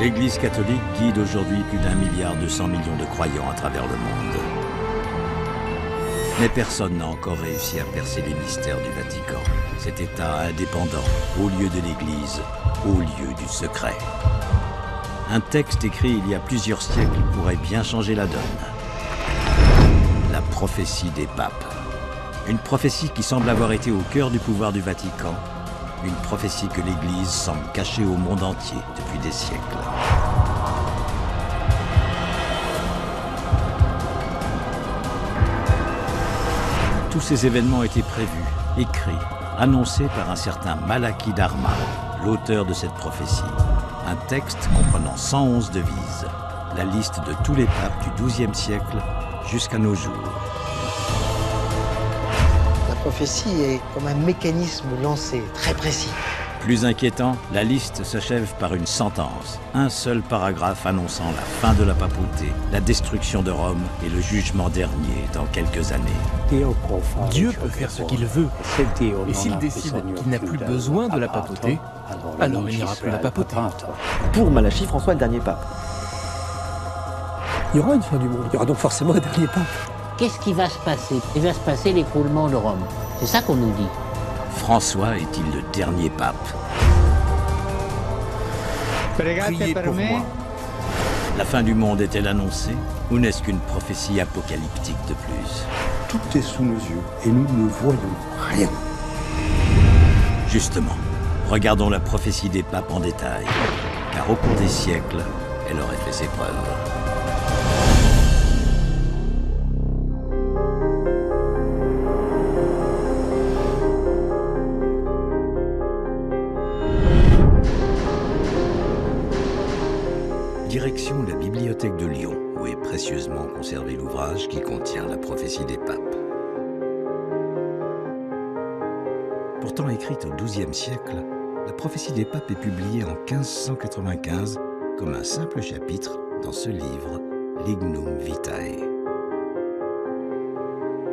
L'Église catholique guide aujourd'hui plus d'1,2 milliard de croyants à travers le monde. Mais personne n'a encore réussi à percer les mystères du Vatican, cet État indépendant, au lieu de l'Église, au lieu du secret. Un texte écrit il y a plusieurs siècles pourrait bien changer la donne. La prophétie des papes. Une prophétie qui semble avoir été au cœur du pouvoir du Vatican. Une prophétie que l'Église semble cacher au monde entier depuis des siècles. Tous ces événements étaient prévus, écrits, annoncés par un certain Malachie d'Arma, l'auteur de cette prophétie. Un texte comprenant 111 devises, la liste de tous les papes du XIIe siècle jusqu'à nos jours. La prophétie est comme un mécanisme lancé, très précis. Plus inquiétant, la liste s'achève par une sentence. Un seul paragraphe annonçant la fin de la papauté, la destruction de Rome et le jugement dernier dans quelques années. Dieu peut faire ce qu'il veut. Et s'il décide qu'il n'a plus besoin de la papauté, alors il n'y aura plus la papauté. Pour Malachie, François est le dernier pape. Il y aura une fin du monde, il y aura donc forcément un dernier pape. Qu'est-ce qui va se passer? Il va se passer l'écroulement de Rome. C'est ça qu'on nous dit. François est-il le dernier pape? Priez pour moi. La fin du monde est-elle annoncée? Ou n'est-ce qu'une prophétie apocalyptique de plus? Tout est sous nos yeux et nous ne voyons rien. Justement, regardons la prophétie des papes en détail, car au cours des siècles, elle aurait fait ses preuves. Direction la bibliothèque de Lyon, où est précieusement conservé l'ouvrage qui contient la prophétie des papes. Pourtant écrite au XIIe siècle, la prophétie des papes est publiée en 1595 comme un simple chapitre dans ce livre, Lignum Vitae.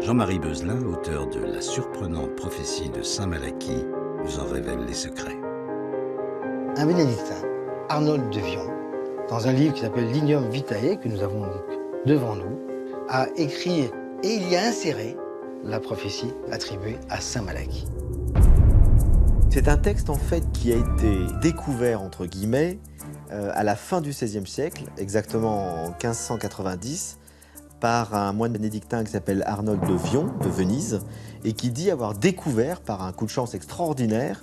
Jean-Marie Beuzelin, auteur de La surprenante prophétie de Saint Malachie, nous en révèle les secrets. Un bénédictin, Arnold de Vion, dans un livre qui s'appelle Lignum Vitae, que nous avons donc devant nous, a écrit et il y a inséré la prophétie attribuée à Saint Malachie. C'est un texte en fait qui a été découvert entre guillemets à la fin du XVIe siècle, exactement en 1590, par un moine bénédictin qui s'appelle Arnold de Vion, de Venise, et qui dit avoir découvert, par un coup de chance extraordinaire,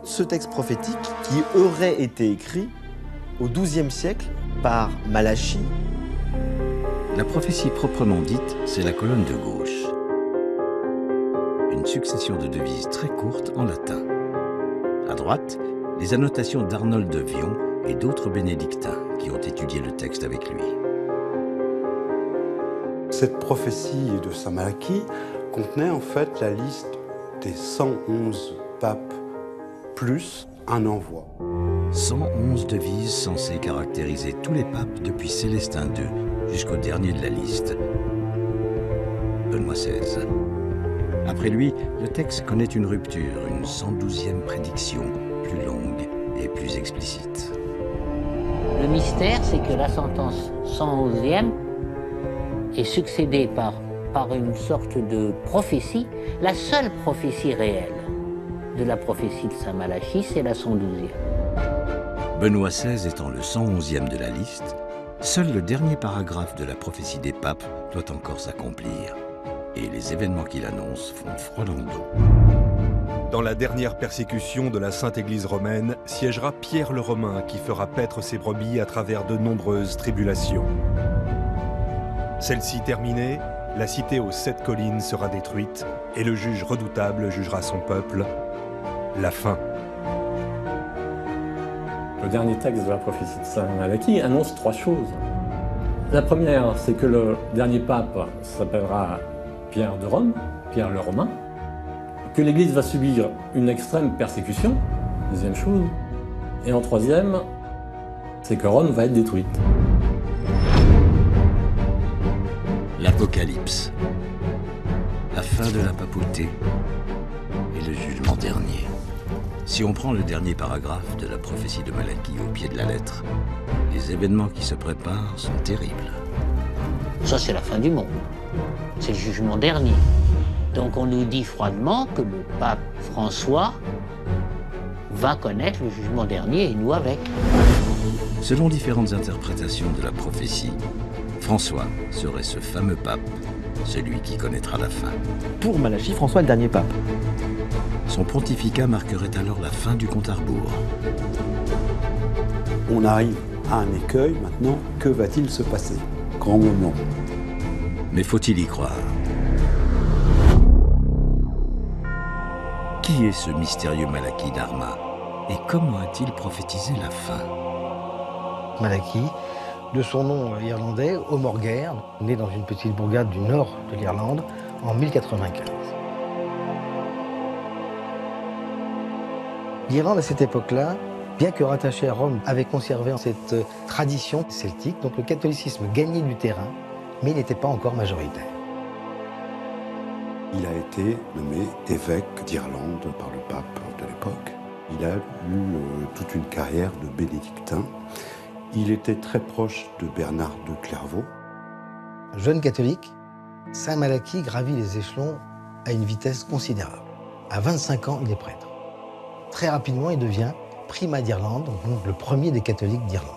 ce texte prophétique qui aurait été écrit au XIIe siècle par Malachie. La prophétie proprement dite, c'est la colonne de gauche. Une succession de devises très courtes en latin. À droite, les annotations d'Arnold de Vion et d'autres bénédictins qui ont étudié le texte avec lui. Cette prophétie de Saint Malachie contenait en fait la liste des 111 papes plus un envoi. 111 devises censées caractériser tous les papes depuis Célestin II jusqu'au dernier de la liste, Benoît XVI. Après lui, le texte connaît une rupture, une 112e prédiction, plus longue et plus explicite. Le mystère, c'est que la sentence 111e est succédée par une sorte de prophétie. La seule prophétie réelle de la prophétie de Saint Malachie, c'est la 112e. Benoît XVI étant le 111e de la liste, seul le dernier paragraphe de la prophétie des papes doit encore s'accomplir. Et les événements qu'il annonce font froid dans le dos. Dans la dernière persécution de la Sainte Église romaine, siégera Pierre le Romain qui fera paître ses brebis à travers de nombreuses tribulations. Celle-ci terminée, la cité aux 7 collines sera détruite et le juge redoutable jugera son peuple. La fin. Le dernier texte de la prophétie de Saint Malachie annonce 3 choses. La première, c'est que le dernier pape s'appellera Pierre de Rome, Pierre le Romain, que l'Église va subir une extrême persécution, deuxième chose, et en troisième, c'est que Rome va être détruite. L'Apocalypse, la fin de la papauté et le jugement dernier. Si on prend le dernier paragraphe de la prophétie de Malachie au pied de la lettre, Les événements qui se préparent sont terribles. Ça, c'est la fin du monde. C'est le jugement dernier. Donc on nous dit froidement que le pape François va connaître le jugement dernier et nous avec. Selon différentes interprétations de la prophétie, François serait ce fameux pape, celui qui connaîtra la fin. Pour Malachie, François est le dernier pape. Son pontificat marquerait alors la fin du compte à rebours. On arrive à un écueil maintenant. Que va-t-il se passer? Grand moment. Mais faut-il y croire? Qui est ce mystérieux Malachie d'Arma? Et comment a-t-il prophétisé la fin? Malachie, de son nom irlandais, O'Morgair, né dans une petite bourgade du nord de l'Irlande en 1095. L'Irlande, à cette époque-là, bien que rattachée à Rome, avait conservé cette tradition celtique. Donc le catholicisme gagnait du terrain, mais il n'était pas encore majoritaire. Il a été nommé évêque d'Irlande par le pape de l'époque. Il a eu toute une carrière de bénédictin. Il était très proche de Bernard de Clairvaux. Jeune catholique, Saint Malachie gravit les échelons à une vitesse considérable. À 25 ans, il est prêtre. Très rapidement, il devient primat d'Irlande, donc le premier des catholiques d'Irlande.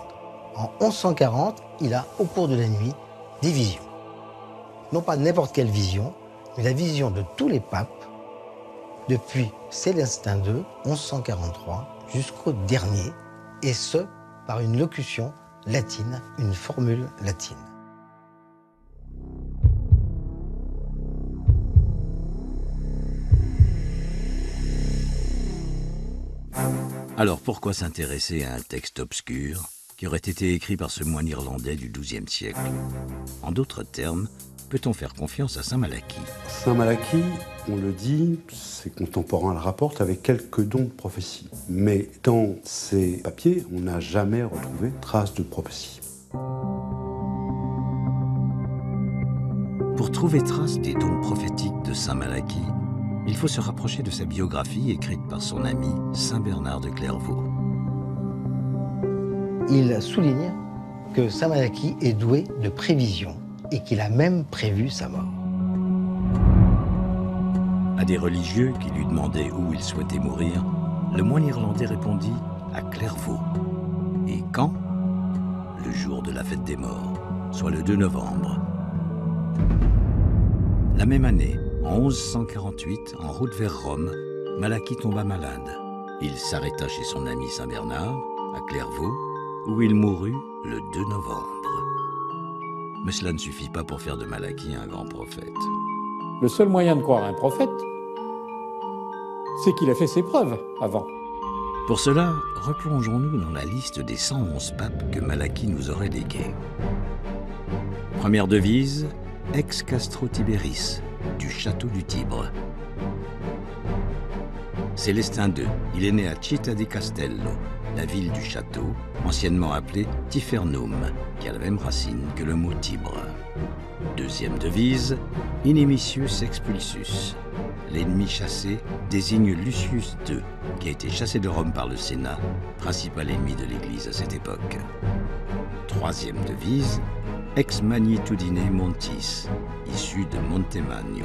En 1140, il a, au cours de la nuit, des visions. Non pas n'importe quelle vision, mais la vision de tous les papes, depuis Célestin II, 1143, jusqu'au dernier, et ce, par une locution latine, une formule latine. Alors pourquoi s'intéresser à un texte obscur qui aurait été écrit par ce moine irlandais du XIIe siècle? En d'autres termes, peut-on faire confiance à Saint Malachie? Saint Malachie, on le dit, ses contemporains le rapportent avec quelques dons de prophétie. Mais dans ces papiers, on n'a jamais retrouvé trace de prophétie. Pour trouver trace des dons prophétiques de Saint Malachie, il faut se rapprocher de sa biographie écrite par son ami Saint Bernard de Clairvaux. Il souligne que Saint Malachie est doué de prévision et qu'il a même prévu sa mort. À des religieux qui lui demandaient où il souhaitait mourir, le moine irlandais répondit à Clairvaux. Et quand? Le jour de la fête des morts, soit le 2 novembre. La même année, en 1148, en route vers Rome, Malachie tomba malade. Il s'arrêta chez son ami Saint Bernard, à Clairvaux, où il mourut le 2 novembre. Mais cela ne suffit pas pour faire de Malachie un grand prophète. Le seul moyen de croire un prophète, c'est qu'il a fait ses preuves avant. Pour cela, replongeons-nous dans la liste des 111 papes que Malachie nous aurait légués. Première devise, Ex Castro Tiberis, du château du Tibre. Célestin II, il est né à Città di Castello, la ville du château, anciennement appelée Tifernum, qui a la même racine que le mot Tibre. Deuxième devise, Inimicius Expulsus. L'ennemi chassé désigne Lucius II, qui a été chassé de Rome par le Sénat, principal ennemi de l'Église à cette époque. Troisième devise, Ex Magnitudine Montis, issu de Montemagno.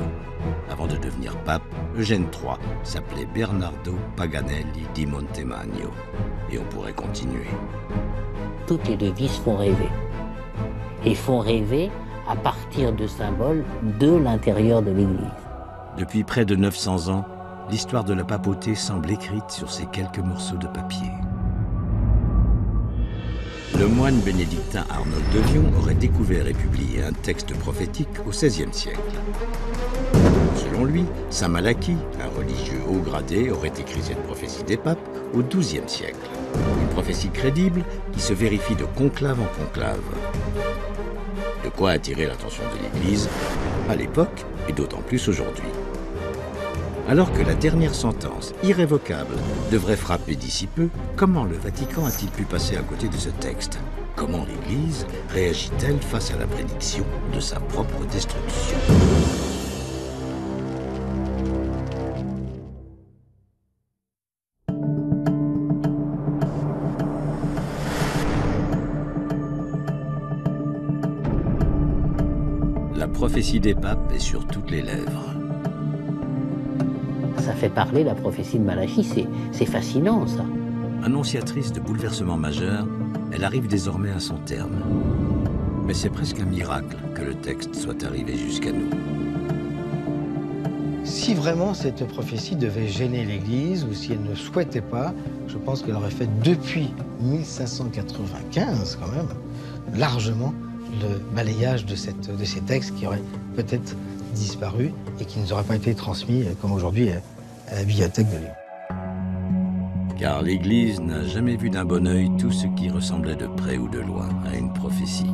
Avant de devenir pape, Eugène III s'appelait Bernardo Paganelli di Montemagno. Et on pourrait continuer. Toutes les devises font rêver. Et font rêver à partir de symboles de l'intérieur de l'Église. Depuis près de 900 ans, l'histoire de la papauté semble écrite sur ces quelques morceaux de papier. Le moine bénédictin Arnold de Vion aurait découvert et publié un texte prophétique au XVIe siècle. Selon lui, Saint Malachie, un religieux haut gradé, aurait écrit cette prophétie des papes au XIIe siècle. Une prophétie crédible qui se vérifie de conclave en conclave. De quoi attirer l'attention de l'Église à l'époque et d'autant plus aujourd'hui. Alors que la dernière sentence, irrévocable, devrait frapper d'ici peu, comment le Vatican a-t-il pu passer à côté de ce texte? Comment l'Église réagit-elle face à la prédiction de sa propre destruction? prophétie des papes est sur toutes les lèvres. Ça fait parler la prophétie de Malachie, c'est fascinant ça. Annonciatrice de bouleversements majeurs, elle arrive désormais à son terme. Mais c'est presque un miracle que le texte soit arrivé jusqu'à nous. Si vraiment cette prophétie devait gêner l'Église, ou si elle ne souhaitait pas, je pense qu'elle aurait fait depuis 1595 quand même, largement, le balayage de ces textes qui auraient peut-être disparu et qui ne nous auraient pas été transmis, comme aujourd'hui, à la bibliothèque de Lyon. Car l'Église n'a jamais vu d'un bon œil tout ce qui ressemblait de près ou de loin à une prophétie.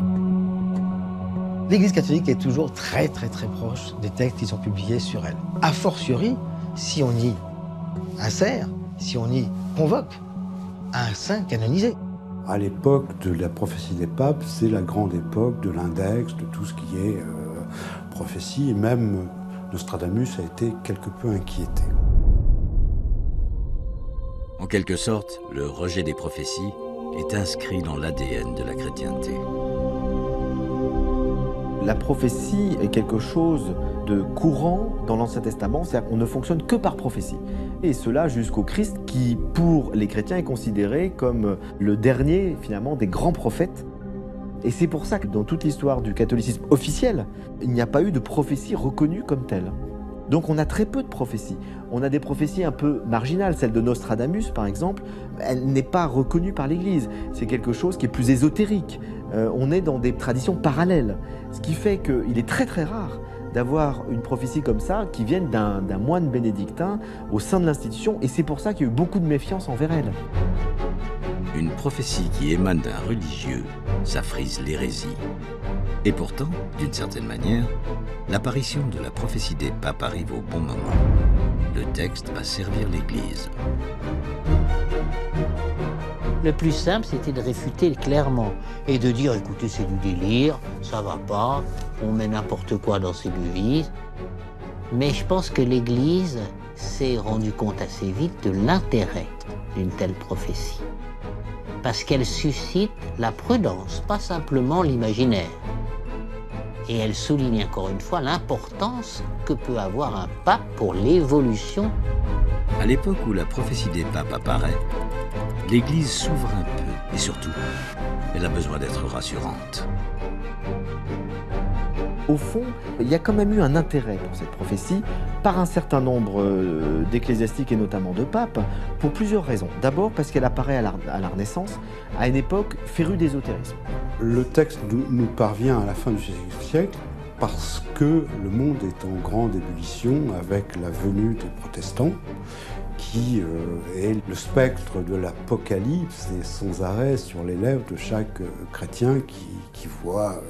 L'Église catholique est toujours très proche des textes qui sont publiés sur elle. A fortiori, si on y insère, si on y convoque un saint canonisé. À l'époque de la prophétie des papes, c'est la grande époque de l'index, de tout ce qui est prophétie, et même Nostradamus a été quelque peu inquiété. En quelque sorte, le rejet des prophéties est inscrit dans l'ADN de la chrétienté. La prophétie est quelque chose de courant dans l'Ancien Testament, c'est-à-dire qu'on ne fonctionne que par prophétie. Et cela jusqu'au Christ qui, pour les chrétiens, est considéré comme le dernier, finalement, des grands prophètes. Et c'est pour ça que dans toute l'histoire du catholicisme officiel, il n'y a pas eu de prophétie reconnue comme telle. Donc on a très peu de prophéties. On a des prophéties un peu marginales. Celle de Nostradamus, par exemple, elle n'est pas reconnue par l'Église. C'est quelque chose qui est plus ésotérique. On est dans des traditions parallèles. Ce qui fait qu'il est très rare d'avoir une prophétie comme ça qui vienne d'un moine bénédictin au sein de l'institution. Et c'est pour ça qu'il y a eu beaucoup de méfiance envers elle. Une prophétie qui émane d'un religieux, ça frise l'hérésie. Et pourtant, d'une certaine manière, l'apparition de la prophétie des papes arrive au bon moment. Le texte va servir l'Église. Le plus simple, c'était de réfuter clairement et de dire, écoutez, c'est du délire, ça va pas, on met n'importe quoi dans ces devises. Mais je pense que l'Église s'est rendue compte assez vite de l'intérêt d'une telle prophétie. Parce qu'elle suscite la prudence, pas simplement l'imaginaire. Et elle souligne encore une fois l'importance que peut avoir un pape pour l'évolution. À l'époque où la prophétie des papes apparaît, l'Église s'ouvre un peu, et surtout, elle a besoin d'être rassurante. Au fond, il y a quand même eu un intérêt pour cette prophétie par un certain nombre d'ecclésiastiques et notamment de papes, pour plusieurs raisons. D'abord parce qu'elle apparaît à la Renaissance, à une époque férue d'ésotérisme. Le texte nous parvient à la fin du XVIe siècle parce que le monde est en grande ébullition avec la venue des protestants, qui est le spectre de l'apocalypse et sans arrêt sur les lèvres de chaque chrétien qui voit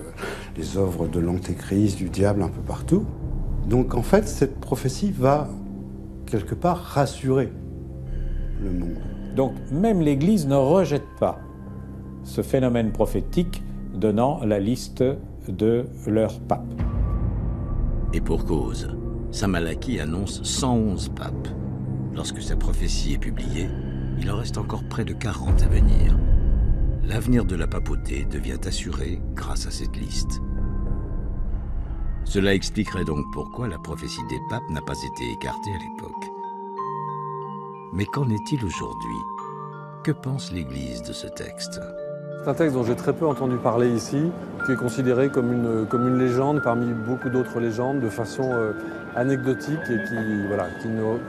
les œuvres de l'antéchrist, du diable un peu partout. Donc en fait, cette prophétie va quelque part rassurer le monde. Donc même l'Église ne rejette pas ce phénomène prophétique donnant la liste de leur pape. Et pour cause, saint Malachie annonce 111 papes. Lorsque sa prophétie est publiée, il en reste encore près de 40 à venir. L'avenir de la papauté devient assuré grâce à cette liste. Cela expliquerait donc pourquoi la prophétie des papes n'a pas été écartée à l'époque. Mais qu'en est-il aujourd'hui? Que pense l'Église de ce texte? C'est un texte dont j'ai très peu entendu parler ici, qui est considéré comme une légende parmi beaucoup d'autres légendes, de façon anecdotique et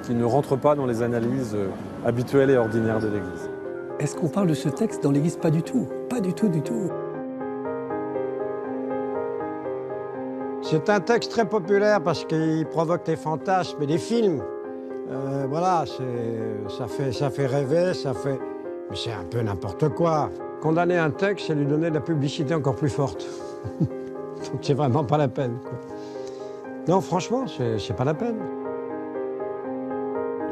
qui ne rentre pas dans les analyses habituelles et ordinaires de l'Église. Est-ce qu'on parle de ce texte dans l'Église? Pas du tout, pas du tout, du tout. C'est un texte très populaire parce qu'il provoque des fantasmes et des films. Voilà, ça fait rêver, mais c'est un peu n'importe quoi. Condamner un texte, c'est lui donner de la publicité encore plus forte. Donc c'est vraiment pas la peine, quoi. Non, franchement, c'est pas la peine.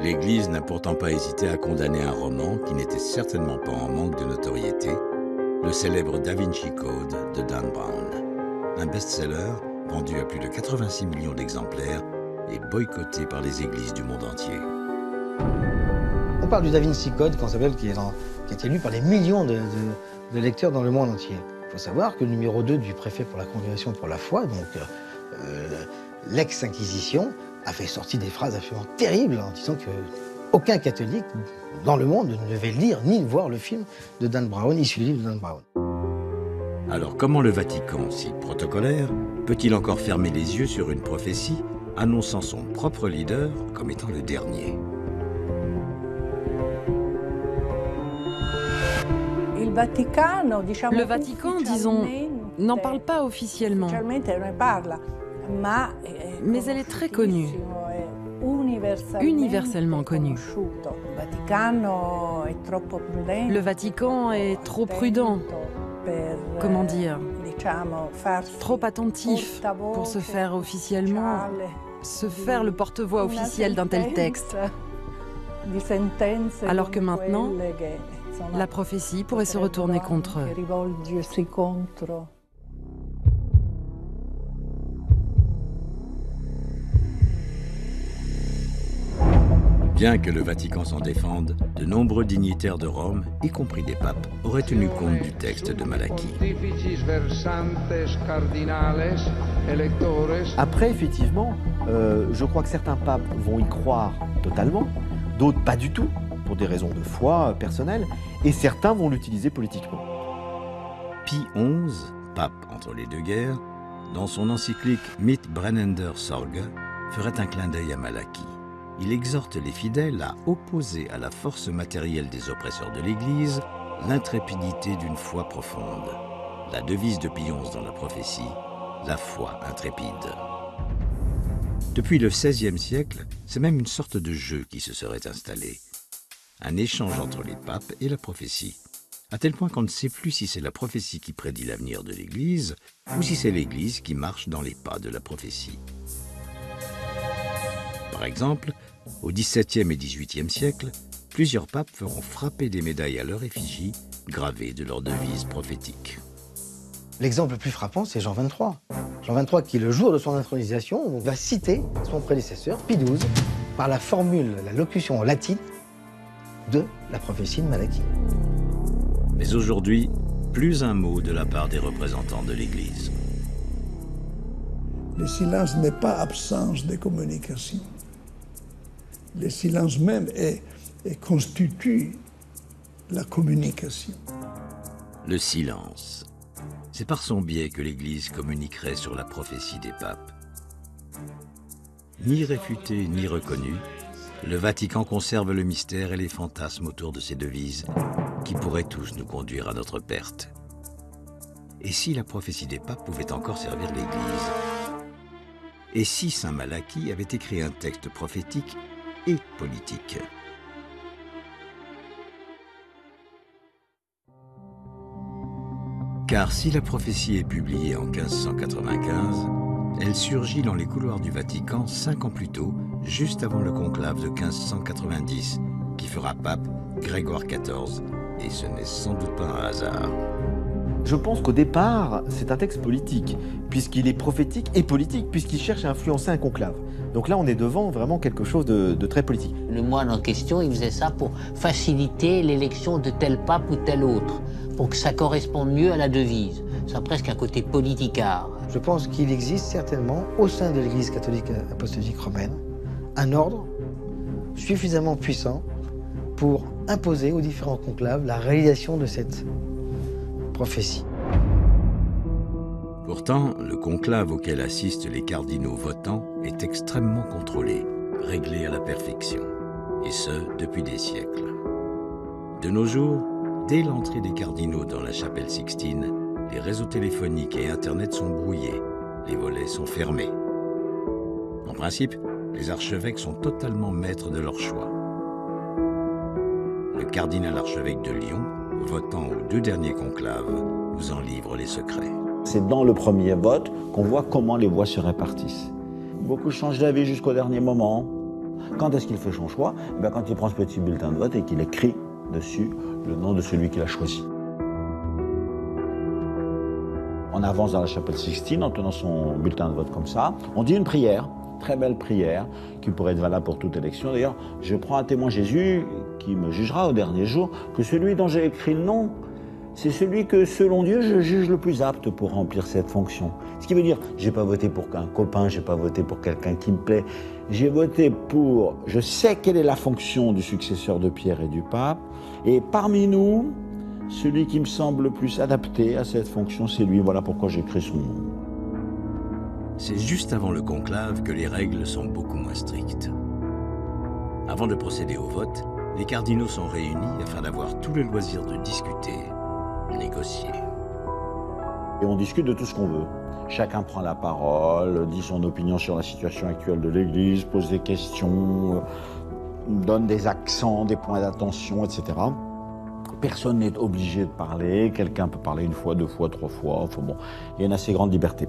L'Église n'a pourtant pas hésité à condamner un roman qui n'était certainement pas en manque de notoriété, le célèbre Da Vinci Code de Dan Brown. Un best-seller vendu à plus de 86 millions d'exemplaires et boycotté par les églises du monde entier. On parle du Da Vinci Code, qui a été lu par les millions de lecteurs dans le monde entier. Il faut savoir que le numéro 2 du préfet pour la Congrégation pour la foi, donc l'ex-Inquisition a fait sortir des phrases absolument terribles en disant que aucun catholique dans le monde ne devait lire ni voir le film de Dan Brown, issu du livre de Dan Brown. Alors comment le Vatican, si protocolaire, peut-il encore fermer les yeux sur une prophétie annonçant son propre leader comme étant le dernier? Le Vatican, disons, n'en parle pas officiellement, mais elle est très connue, universellement connue. Le Vatican est trop prudent, comment dire, trop attentif pour se faire officiellement, se faire le porte-voix officiel d'un tel texte. Alors que maintenant, la prophétie pourrait se retourner contre eux. Bien que le Vatican s'en défende, de nombreux dignitaires de Rome, y compris des papes, auraient tenu compte du texte de Malachie. Après, effectivement, je crois que certains papes vont y croire totalement, d'autres pas du tout, pour des raisons de foi personnelles, et certains vont l'utiliser politiquement. Pie XI, pape entre les deux guerres, dans son encyclique Mit brennender Sorge, ferait un clin d'œil à Malachie. Il exhorte les fidèles à opposer à la force matérielle des oppresseurs de l'Église l'intrépidité d'une foi profonde. La devise de Pie XI dans la prophétie, la foi intrépide. Depuis le XVIe siècle, c'est même une sorte de jeu qui se serait installé. Un échange entre les papes et la prophétie, à tel point qu'on ne sait plus si c'est la prophétie qui prédit l'avenir de l'Église ou si c'est l'Église qui marche dans les pas de la prophétie. Par exemple, au XVIIe et XVIIIe siècle, plusieurs papes feront frapper des médailles à leur effigie gravées de leurs devises prophétiques. L'exemple le plus frappant, c'est Jean XXIII. Jean XXIII qui, le jour de son intronisation, va citer son prédécesseur, Pie XII, par la formule, la locution latine de la prophétie de Malachie. Mais aujourd'hui, plus un mot de la part des représentants de l'Église. Le silence n'est pas absence de communication. Le silence même constitue la communication. Le silence. C'est par son biais que l'Église communiquerait sur la prophétie des papes. Ni réfuté ni reconnu, le Vatican conserve le mystère et les fantasmes autour de ces devises qui pourraient tous nous conduire à notre perte. Et si la prophétie des papes pouvait encore servir l'Église? Et si Saint Malachie avait écrit un texte prophétique et politique? Car si la prophétie est publiée en 1595, elle surgit dans les couloirs du Vatican 5 ans plus tôt, juste avant le conclave de 1590, qui fera pape Grégoire XIV, et ce n'est sans doute pas un hasard. Je pense qu'au départ, c'est un texte politique, puisqu'il est prophétique et politique, puisqu'il cherche à influencer un conclave. Donc là, on est devant vraiment quelque chose de très politique. Le moine en question, il faisait ça pour faciliter l'élection de tel pape ou tel autre, pour que ça corresponde mieux à la devise. Ça a presque un côté politicard. Je pense qu'il existe certainement, au sein de l'Église catholique apostolique romaine, un ordre suffisamment puissant pour imposer aux différents conclaves la réalisation de cette prophétie. Pourtant, le conclave auquel assistent les cardinaux votants est extrêmement contrôlé, réglé à la perfection, et ce, depuis des siècles. De nos jours, dès l'entrée des cardinaux dans la chapelle Sixtine, les réseaux téléphoniques et Internet sont brouillés, les volets sont fermés. En principe, les archevêques sont totalement maîtres de leur choix. Le cardinal archevêque de Lyon, votant aux 2 derniers conclaves, nous en livre les secrets. C'est dans le premier vote qu'on voit comment les voix se répartissent. Beaucoup changent d'avis jusqu'au dernier moment. Quand est-ce qu'il fait son choix? Quand il prend ce petit bulletin de vote et qu'il écrit dessus le nom de celui qu'il a choisi. On avance dans la chapelle Sixtine en tenant son bulletin de vote comme ça. On dit une prière, très belle prière, qui pourrait être valable pour toute élection. D'ailleurs, je prends à témoin Jésus, qui me jugera au dernier jour, que celui dont j'ai écrit le nom, c'est celui que, selon Dieu, je juge le plus apte pour remplir cette fonction. Ce qui veut dire, j'ai pas voté pour un copain, j'ai pas voté pour quelqu'un qui me plaît, j'ai voté pour, je sais quelle est la fonction du successeur de Pierre et du pape, et parmi nous, celui qui me semble le plus adapté à cette fonction, c'est lui. Voilà pourquoi j'écris son nom. C'est juste avant le conclave que les règles sont beaucoup moins strictes. Avant de procéder au vote, les cardinaux sont réunis afin d'avoir tout le loisir de discuter, négocier. Et on discute de tout ce qu'on veut. Chacun prend la parole, dit son opinion sur la situation actuelle de l'Église, pose des questions, donne des accents, des points d'attention, etc. Personne n'est obligé de parler, quelqu'un peut parler une fois, deux fois, trois fois, enfin bon, il y a une assez grande liberté.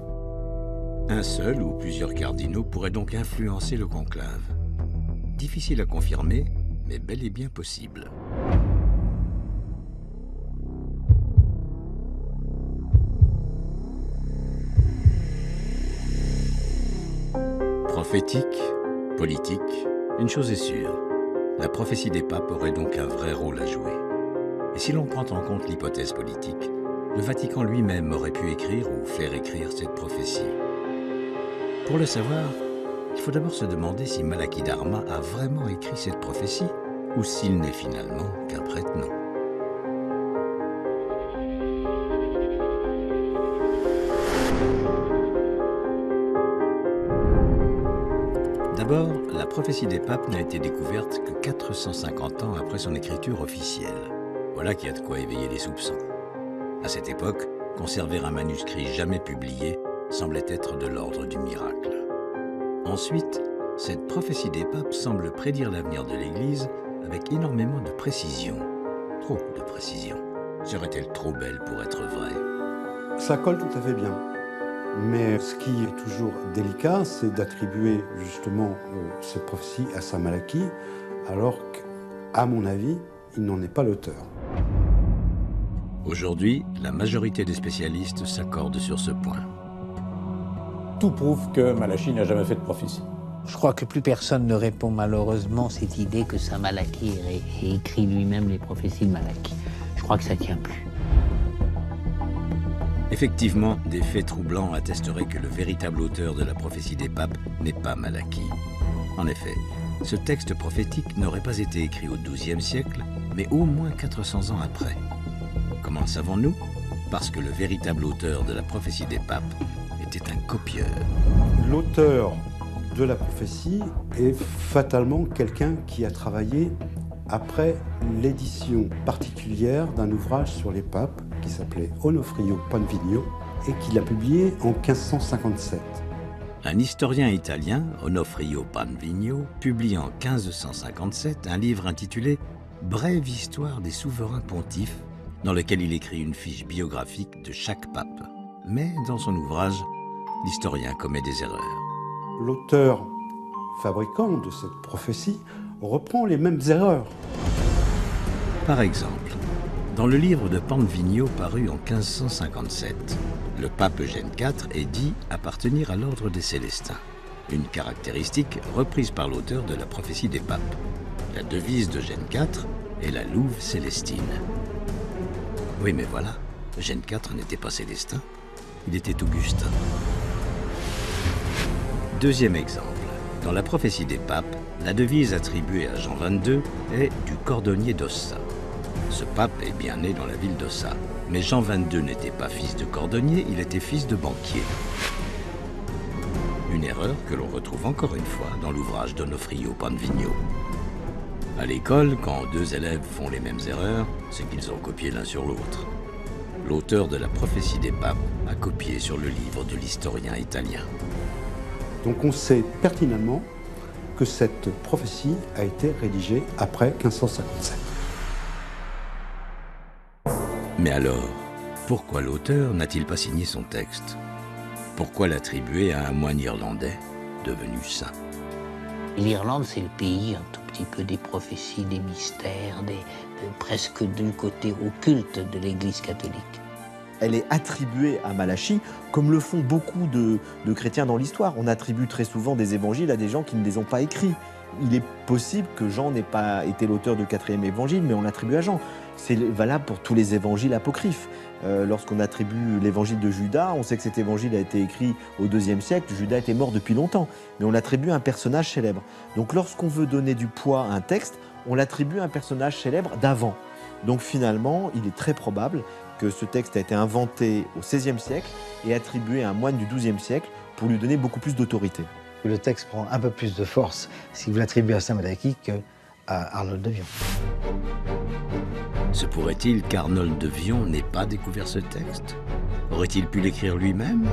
Un seul ou plusieurs cardinaux pourraient donc influencer le conclave. Difficile à confirmer, mais bel et bien possible. Prophétique, politique, une chose est sûre, la prophétie des papes aurait donc un vrai rôle à jouer. Et si l'on prend en compte l'hypothèse politique, le Vatican lui-même aurait pu écrire ou faire écrire cette prophétie. Pour le savoir, il faut d'abord se demander si Malachie Dharma a vraiment écrit cette prophétie ou s'il n'est finalement qu'un prête-nom. D'abord, la prophétie des papes n'a été découverte que 450 ans après son écriture officielle. Voilà qui a de quoi éveiller les soupçons. À cette époque, conserver un manuscrit jamais publié semblait être de l'ordre du miracle. Ensuite, cette prophétie des papes semble prédire l'avenir de l'Église avec énormément de précision. Trop de précision. Serait-elle trop belle pour être vraie? Ça colle tout à fait bien. Mais ce qui est toujours délicat, c'est d'attribuer justement cette prophétie à saint Malachie, alors qu'à mon avis, il n'en est pas l'auteur. Aujourd'hui, la majorité des spécialistes s'accordent sur ce point. Tout prouve que Malachie n'a jamais fait de prophétie. Je crois que plus personne ne répond malheureusement cette idée que saint Malachie ait écrit lui-même les prophéties de Malachie. Je crois que ça ne tient plus. Effectivement, des faits troublants attesteraient que le véritable auteur de la prophétie des papes n'est pas Malachie. En effet, ce texte prophétique n'aurait pas été écrit au XIIe siècle, mais au moins 400 ans après. Comment le savons-nous? Parce que le véritable auteur de la prophétie des papes était un copieur. L'auteur de la prophétie est fatalement quelqu'un qui a travaillé après l'édition particulière d'un ouvrage sur les papes qui s'appelait Onofrio Panvigno et qu'il a publié en 1557. Un historien italien, Onofrio Panvigno, publie en 1557 un livre intitulé « Brève histoire des souverains pontifes » dans lequel il écrit une fiche biographique de chaque pape. Mais dans son ouvrage, l'historien commet des erreurs. L'auteur fabricant de cette prophétie reprend les mêmes erreurs. Par exemple, dans le livre de Panvigno paru en 1557, le pape Eugène IV est dit appartenir à l'ordre des Célestins, une caractéristique reprise par l'auteur de la prophétie des papes. La devise d'Eugène IV est la louve célestine. Oui, mais voilà, Eugène IV n'était pas célestin, il était augustin. Deuxième exemple, dans la prophétie des papes, la devise attribuée à Jean XXII est du cordonnier d'Ossa. Ce pape est bien né dans la ville d'Ossa, mais Jean XXII n'était pas fils de cordonnier, il était fils de banquier. Une erreur que l'on retrouve encore une fois dans l'ouvrage d'Onofrio Panvigno. À l'école, quand deux élèves font les mêmes erreurs, c'est qu'ils ont copié l'un sur l'autre. L'auteur de la prophétie des papes a copié sur le livre de l'historien italien. Donc on sait pertinemment que cette prophétie a été rédigée après 1557. Mais alors, pourquoi l'auteur n'a-t-il pas signé son texte? Pourquoi l'attribuer à un moine irlandais devenu saint? L'Irlande, c'est le pays un tout petit peu des prophéties, des mystères, presque du côté occulte de l'Église catholique. Elle est attribuée à Malachie, comme le font beaucoup de chrétiens dans l'histoire. On attribue très souvent des évangiles à des gens qui ne les ont pas écrits. Il est possible que Jean n'ait pas été l'auteur du 4e évangile, mais on l'attribue à Jean. C'est valable pour tous les évangiles apocryphes. Lorsqu'on attribue l'évangile de Judas, on sait que cet évangile a été écrit au IIe siècle. Judas était mort depuis longtemps, mais on l'attribue à un personnage célèbre. Donc lorsqu'on veut donner du poids à un texte, on l'attribue à un personnage célèbre d'avant. Donc finalement, il est très probable que ce texte a été inventé au XVIe siècle et attribué à un moine du XIIe siècle pour lui donner beaucoup plus d'autorité. Le texte prend un peu plus de force si vous l'attribuez à Saint-Malachie qu'à Arnold de Vion. Se pourrait-il qu'Arnold de Vion n'ait pas découvert ce texte? Aurait-il pu l'écrire lui-même?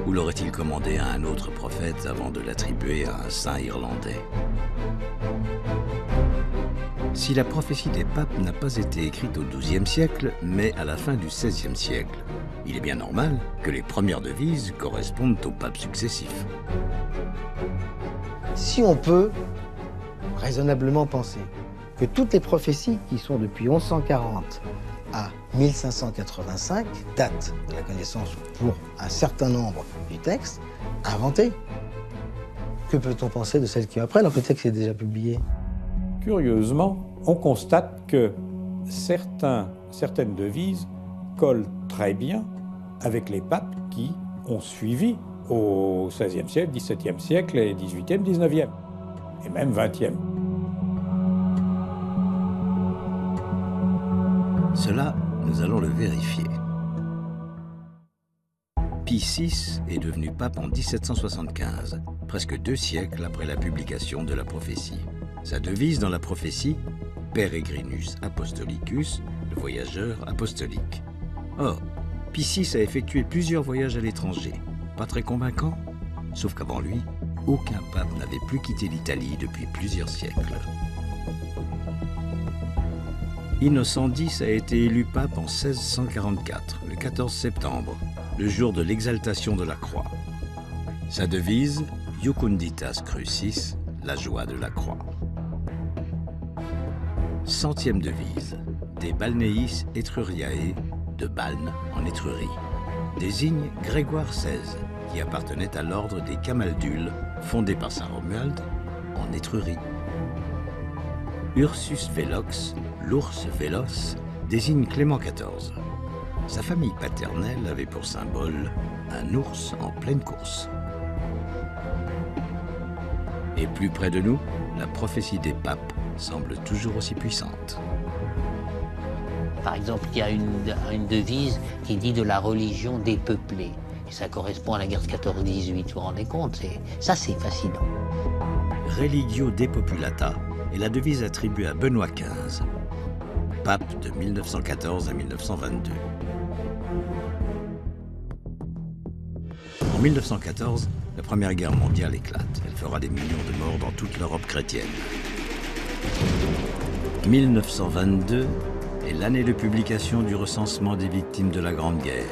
Ou l'aurait-il commandé à un autre prophète avant de l'attribuer à un saint irlandais? Si la prophétie des papes n'a pas été écrite au XIIe siècle, mais à la fin du XVIe siècle, il est bien normal que les premières devises correspondent aux papes successifs. Si on peut raisonnablement penser que toutes les prophéties qui sont depuis 1140 à 1585 datent de la connaissance pour un certain nombre du texte inventé, que peut-on penser de celles qui viennent après alors que le texte est déjà publié? Curieusement, on constate que certaines devises collent très bien avec les papes qui ont suivi au XVIe siècle, XVIIe siècle, et XVIIIe, XIXe, et même XXe. Cela, nous allons le vérifier. Pie VI est devenu pape en 1775, presque 2 siècles après la publication de la prophétie. Sa devise dans la prophétie, Peregrinus Apostolicus, le voyageur apostolique. Or, Pie VI a effectué plusieurs voyages à l'étranger. Pas très convaincant, sauf qu'avant lui, aucun pape n'avait plus quitté l'Italie depuis plusieurs siècles. Innocent X a été élu pape en 1644, le 14 septembre, le jour de l'exaltation de la croix. Sa devise, Iucunditas Crucis, la joie de la croix. 100e devise, De Balneis Etruriae, de Balne en Étrurie, désigne Grégoire XVI, qui appartenait à l'ordre des Camaldules, fondé par saint Romuald en Étrurie. Ursus Velox, l'ours véloce, désigne Clément XIV. Sa famille paternelle avait pour symbole un ours en pleine course. Et plus près de nous, la prophétie des papes semble toujours aussi puissante. Par exemple, il y a une devise qui dit de la religion dépeuplée. Et ça correspond à la guerre de 14-18, vous vous rendez compte? Ça, c'est fascinant. Religio Depopulata est la devise attribuée à Benoît XV, pape de 1914 à 1922. En 1914, la Première Guerre mondiale éclate. Elle fera des millions de morts dans toute l'Europe chrétienne. 1922 est l'année de publication du recensement des victimes de la Grande Guerre,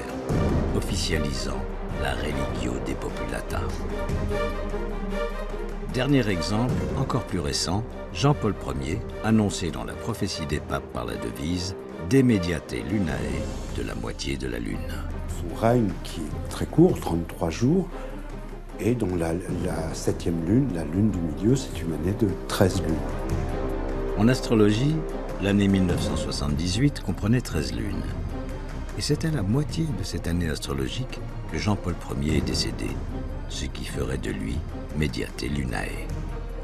officialisant la Religio Depopulata. Dernier exemple, encore plus récent, Jean-Paul Ier, annoncé dans la prophétie des papes par la devise « De mediate lunae » de la moitié de la lune. Son règne, qui est très court, 33 jours, et dont la 7e lune, la lune du milieu, c'est une année de 13 lunes. En astrologie, l'année 1978 comprenait 13 lunes. Et c'est à la moitié de cette année astrologique que Jean-Paul Ier est décédé, ce qui ferait de lui Mediate Lunae.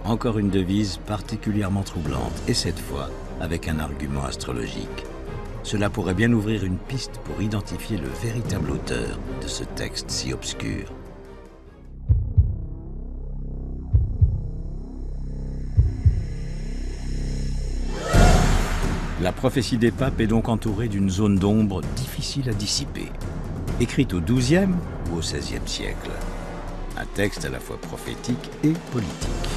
Encore une devise particulièrement troublante, et cette fois avec un argument astrologique. Cela pourrait bien ouvrir une piste pour identifier le véritable auteur de ce texte si obscur. La prophétie des papes est donc entourée d'une zone d'ombre difficile à dissiper. Écrite au XIIe ou au XVIe siècle. Un texte à la fois prophétique et politique.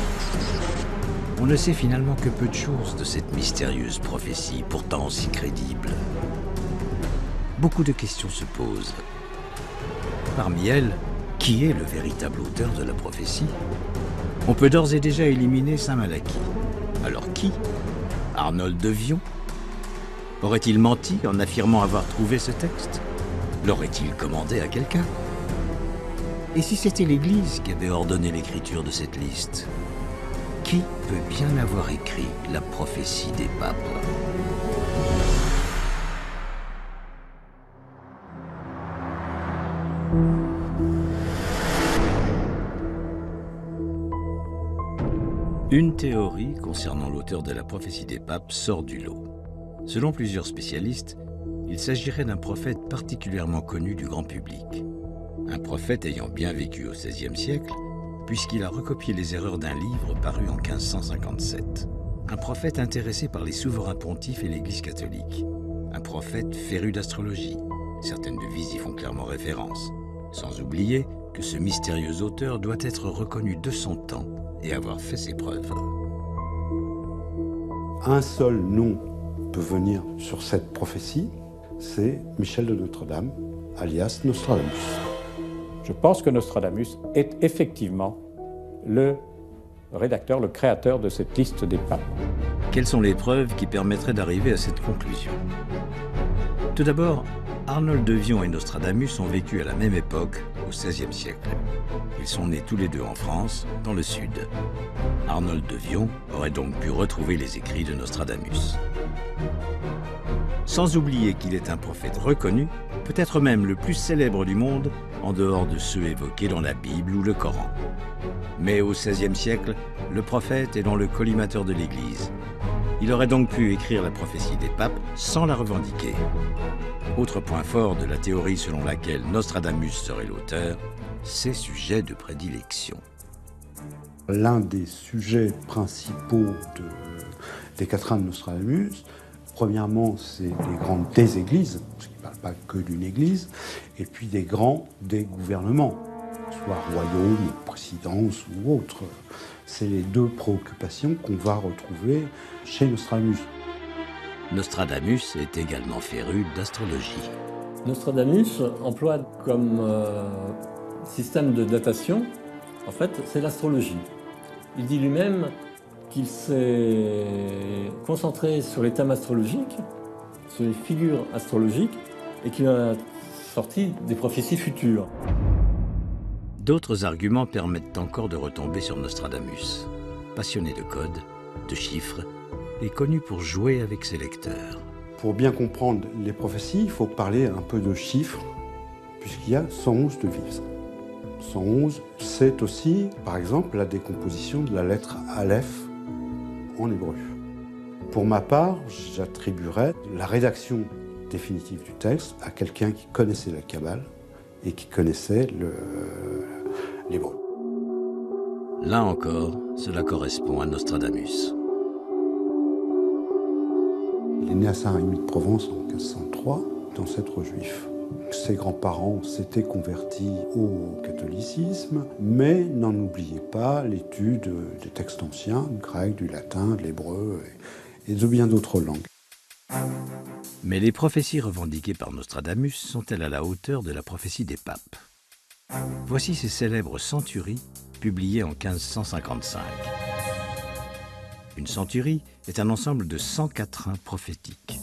On ne sait finalement que peu de choses de cette mystérieuse prophétie, pourtant si crédible. Beaucoup de questions se posent. Parmi elles, qui est le véritable auteur de la prophétie? On peut d'ores et déjà éliminer Saint-Malachie. Alors qui? Arnold de Vion? Aurait-il menti en affirmant avoir trouvé ce texte? L'aurait-il commandé à quelqu'un? Et si c'était l'Église qui avait ordonné l'écriture de cette liste? Qui peut bien avoir écrit la prophétie des papes? Une théorie concernant l'auteur de la prophétie des papes sort du lot. Selon plusieurs spécialistes, il s'agirait d'un prophète particulièrement connu du grand public. Un prophète ayant bien vécu au XVIe siècle, puisqu'il a recopié les erreurs d'un livre paru en 1557. Un prophète intéressé par les souverains pontifes et l'Église catholique. Un prophète féru d'astrologie. Certaines devises y font clairement référence. Sans oublier que ce mystérieux auteur doit être reconnu de son temps et avoir fait ses preuves. Un seul nom peut venir sur cette prophétie, c'est Michel de Notre-Dame, alias Nostradamus. Je pense que Nostradamus est effectivement le rédacteur, le créateur de cette liste des papes. Quelles sont les preuves qui permettraient d'arriver à cette conclusion? Tout d'abord, Arnold de Vion et Nostradamus ont vécu à la même époque, au XVIe siècle. Ils sont nés tous les deux en France, dans le sud. Arnold de Vion aurait donc pu retrouver les écrits de Nostradamus. Sans oublier qu'il est un prophète reconnu, peut-être même le plus célèbre du monde, en dehors de ceux évoqués dans la Bible ou le Coran. Mais au XVIe siècle, le prophète est dans le collimateur de l'Église. Il aurait donc pu écrire la prophétie des papes sans la revendiquer. Autre point fort de la théorie selon laquelle Nostradamus serait l'auteur, ses sujets de prédilection. L'un des sujets principaux des quatrains de Nostradamus, premièrement, c'est les grands des églises, parce qu'il ne parle pas que d'une église, et puis des grands des gouvernements, soit royaume, présidence ou autre. C'est les deux préoccupations qu'on va retrouver chez Nostradamus. Nostradamus est également féru d'astrologie. Nostradamus emploie comme système de datation, en fait, c'est l'astrologie. Il dit lui-même qu'il s'est concentré sur les thèmes astrologiques, sur les figures astrologiques, et qu'il a sorti des prophéties futures. D'autres arguments permettent encore de retomber sur Nostradamus. Passionné de codes, de chiffres, et connu pour jouer avec ses lecteurs. Pour bien comprendre les prophéties, il faut parler un peu de chiffres, puisqu'il y a 111 devises. 111, c'est aussi, par exemple, la décomposition de la lettre Aleph en hébreu. Pour ma part, j'attribuerais la rédaction définitive du texte à quelqu'un qui connaissait la Kabbale et qui connaissait l'hébreu. Là encore, cela correspond à Nostradamus. Il est né à Saint-Rémy de Provence en 1503, d'ancêtre juif. Ses grands-parents s'étaient convertis au catholicisme, mais n'en oubliaient pas l'étude des textes anciens, du grec, du latin, de l'hébreu et de bien d'autres langues. Mais les prophéties revendiquées par Nostradamus sont-elles à la hauteur de la prophétie des papes? Voici ces célèbres centuries publiées en 1555. Une centurie est un ensemble de 100 quatrains prophétiques.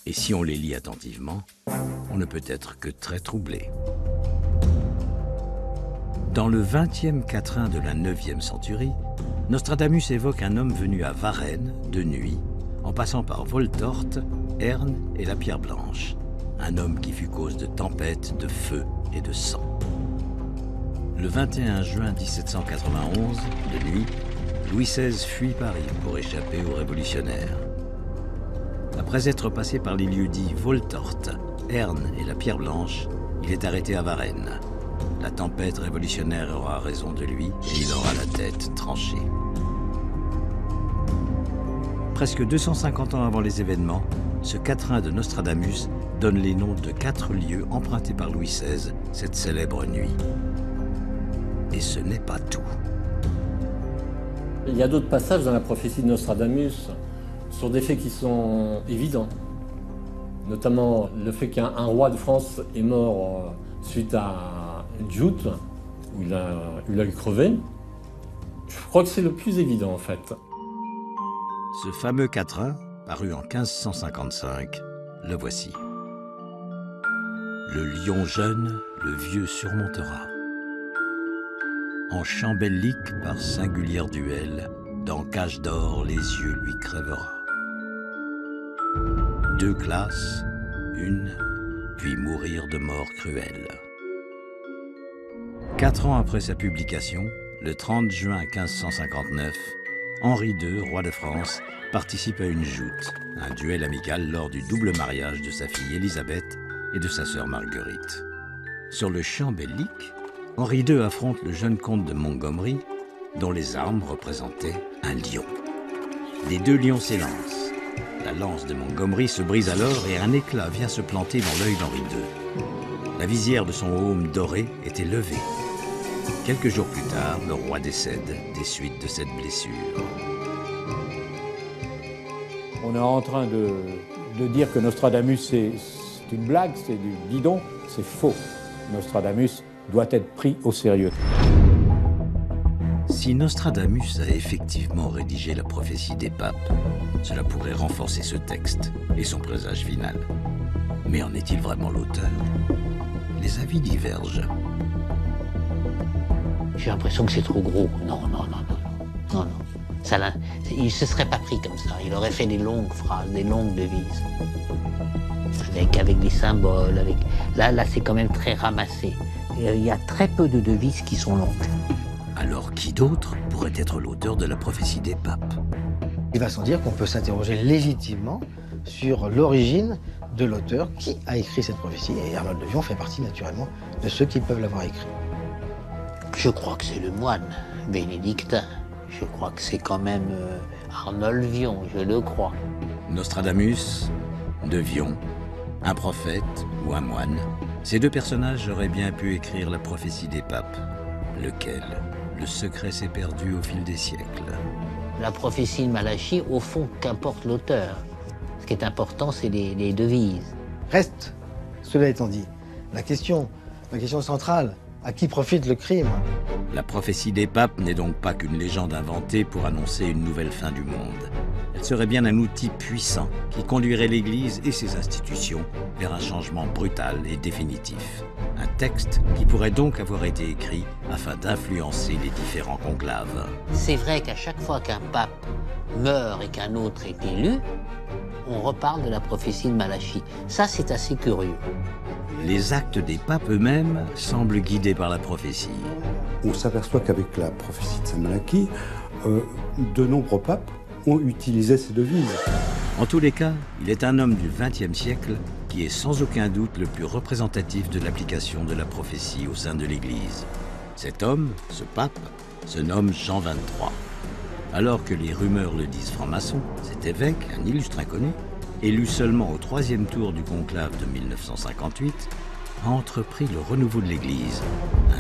Et si on les lit attentivement, on ne peut être que très troublé. Dans le 20e quatrain de la 9e centurie, Nostradamus évoque un homme venu à Varennes, de nuit, en passant par Voltorte, Herne et la Pierre Blanche. Un homme qui fut cause de tempêtes, de feu et de sang. Le 21 juin 1791, de nuit, Louis XVI fuit Paris pour échapper aux révolutionnaires. Après être passé par les lieux-dits Voltorte, Herne et la Pierre Blanche, il est arrêté à Varennes. La tempête révolutionnaire aura raison de lui et il aura la tête tranchée. Presque 250 ans avant les événements, ce quatrain de Nostradamus donne les noms de 4 lieux empruntés par Louis XVI cette célèbre nuit. Et ce n'est pas tout. Il y a d'autres passages dans la prophétie de Nostradamus sur des faits qui sont évidents. Notamment le fait qu'un roi de France est mort suite à une joute, où il a eu crevé. Je crois que c'est le plus évident en fait. Ce fameux quatrain, paru en 1555, le voici. Le lion jeune, le vieux surmontera. en chant bellique par singulière duel, dans cage d'or les yeux lui crèvera. 2 classes, une, puis mourir de mort cruelle. 4 ans après sa publication, le 30 juin 1559, Henri II, roi de France, participe à une joute, un duel amical lors du double mariage de sa fille Élisabeth et de sa sœur Marguerite. Sur le champ bellique, Henri II affronte le jeune comte de Montgomery, dont les armes représentaient un lion. Les 2 lions s'élancent. La lance de Montgomery se brise alors et un éclat vient se planter dans l'œil d'Henri II. La visière de son aume doré était levée. Quelques jours plus tard, le roi décède des suites de cette blessure. On est en train de dire que Nostradamus c'est une blague, c'est du bidon, c'est faux. Nostradamus doit être pris au sérieux. Si Nostradamus a effectivement rédigé la prophétie des papes, cela pourrait renforcer ce texte et son présage final. Mais en est-il vraiment l'auteur? Les avis divergent. J'ai l'impression que c'est trop gros. Non. Il ne se serait pas pris comme ça. Il aurait fait des longues phrases, des longues devises. Avec des symboles. Là c'est quand même très ramassé. Il y a très peu de devises qui sont longues. Alors qui d'autre pourrait être l'auteur de la prophétie des papes? Il va sans dire qu'on peut s'interroger légitimement sur l'origine de l'auteur qui a écrit cette prophétie. Et Arnold de Vion fait partie naturellement de ceux qui peuvent l'avoir écrit. Je crois que c'est le moine bénédictin. Je crois que c'est quand même Arnold Vion, je le crois. Nostradamus, de Vion, un prophète ou un moine, ces 2 personnages auraient bien pu écrire la prophétie des papes. Lequel? Le secret s'est perdu au fil des siècles. La prophétie de Malachie, au fond, qu'importe l'auteur. Ce qui est important, c'est les devises. Reste, cela étant dit, la question centrale, à qui profite le crime? La prophétie des papes n'est donc pas qu'une légende inventée pour annoncer une nouvelle fin du monde. Elle serait bien un outil puissant qui conduirait l'Église et ses institutions vers un changement brutal et définitif. Un texte qui pourrait donc avoir été écrit afin d'influencer les différents conclaves. C'est vrai qu'à chaque fois qu'un pape meurt et qu'un autre est élu, on reparle de la prophétie de Malachie. Ça, c'est assez curieux. Les actes des papes eux-mêmes semblent guidés par la prophétie. On s'aperçoit qu'avec la prophétie de Saint Malachie, de nombreux papes ont utilisé ces devises. En tous les cas, il est un homme du XXe siècle qui est sans aucun doute le plus représentatif de l'application de la prophétie au sein de l'Église. Cet homme, ce pape, se nomme Jean XXIII. Alors que les rumeurs le disent franc-maçon, cet évêque, un illustre inconnu, élu seulement au 3e tour du conclave de 1958, a entrepris le renouveau de l'Église,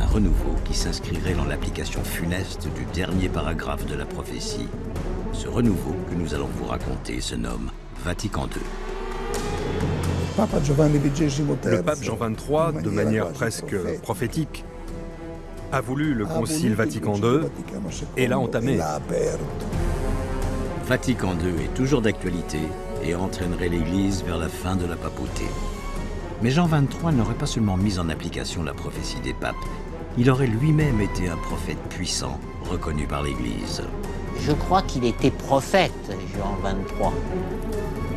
un renouveau qui s'inscrirait dans l'application funeste du dernier paragraphe de la prophétie. Ce renouveau que nous allons vous raconter se nomme Vatican II. Le pape Jean XXIII, de manière presque prophétique, a voulu le Concile Vatican II et l'a entamé. Vatican II est toujours d'actualité et entraînerait l'Église vers la fin de la papauté. Mais Jean XXIII n'aurait pas seulement mis en application la prophétie des papes, il aurait lui-même été un prophète puissant, reconnu par l'Église. Je crois qu'il était prophète, Jean XXIII.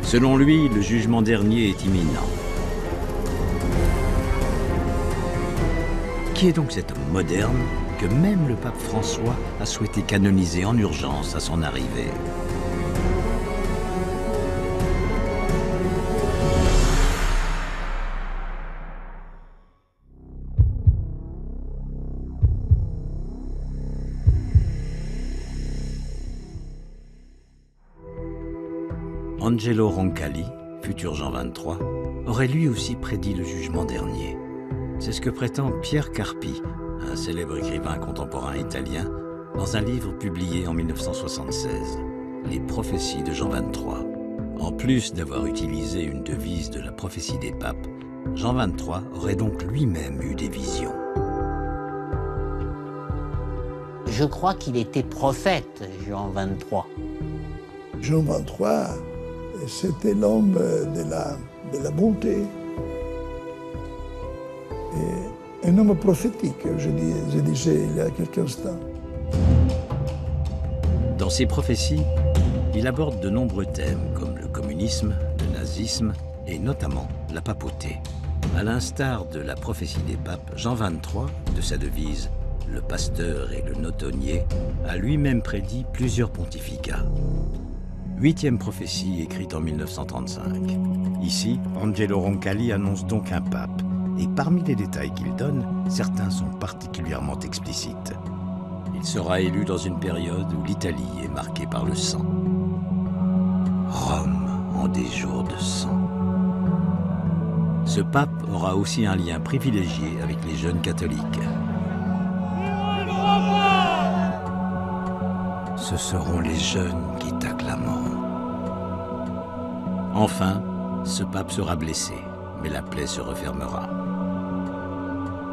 Selon lui, le jugement dernier est imminent. Qui est donc cet homme moderne que même le pape François a souhaité canoniser en urgence à son arrivée? Angelo Roncalli, futur Jean XXIII, aurait lui aussi prédit le jugement dernier. C'est ce que prétend Pierre Carpi, un célèbre écrivain contemporain italien, dans un livre publié en 1976, Les prophéties de Jean XXIII. En plus d'avoir utilisé une devise de la prophétie des papes, Jean XXIII aurait donc lui-même eu des visions. Je crois qu'il était prophète, Jean XXIII. Jean XXIII, c'était l'homme de la bonté. Et un homme prophétique, je disais il y a quelques instants. Dans ses prophéties, il aborde de nombreux thèmes comme le communisme, le nazisme et notamment la papauté. À l'instar de la prophétie des papes, Jean XXIII, de sa devise « Le pasteur et le notonnier », a lui-même prédit plusieurs pontificats. 8e prophétie écrite en 1935. Ici, Angelo Roncalli annonce donc un pape, et parmi les détails qu'il donne, certains sont particulièrement explicites. Il sera élu dans une période où l'Italie est marquée par le sang. Rome en des jours de sang. Ce pape aura aussi un lien privilégié avec les jeunes catholiques. Ce seront les jeunes qui t'acclameront. Enfin, ce pape sera blessé, mais la plaie se refermera.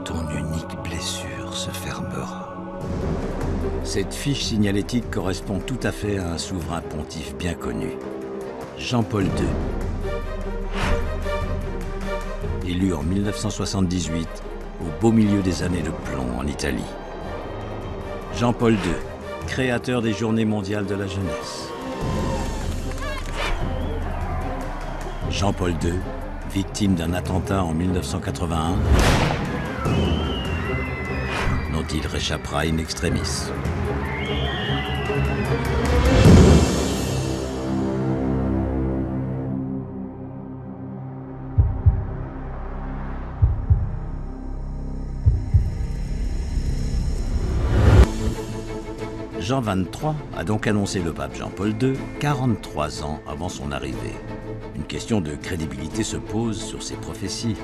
Ton unique blessure se fermera. Cette fiche signalétique correspond tout à fait à un souverain pontife bien connu, Jean-Paul II. Élu en 1978, au beau milieu des années de plomb en Italie. Jean-Paul II, créateur des Journées mondiales de la jeunesse. Jean-Paul II, victime d'un attentat en 1981, dont il réchappera in extremis. Jean XXIII a donc annoncé le pape Jean-Paul II 43 ans avant son arrivée. Une question de crédibilité se pose sur ces prophéties.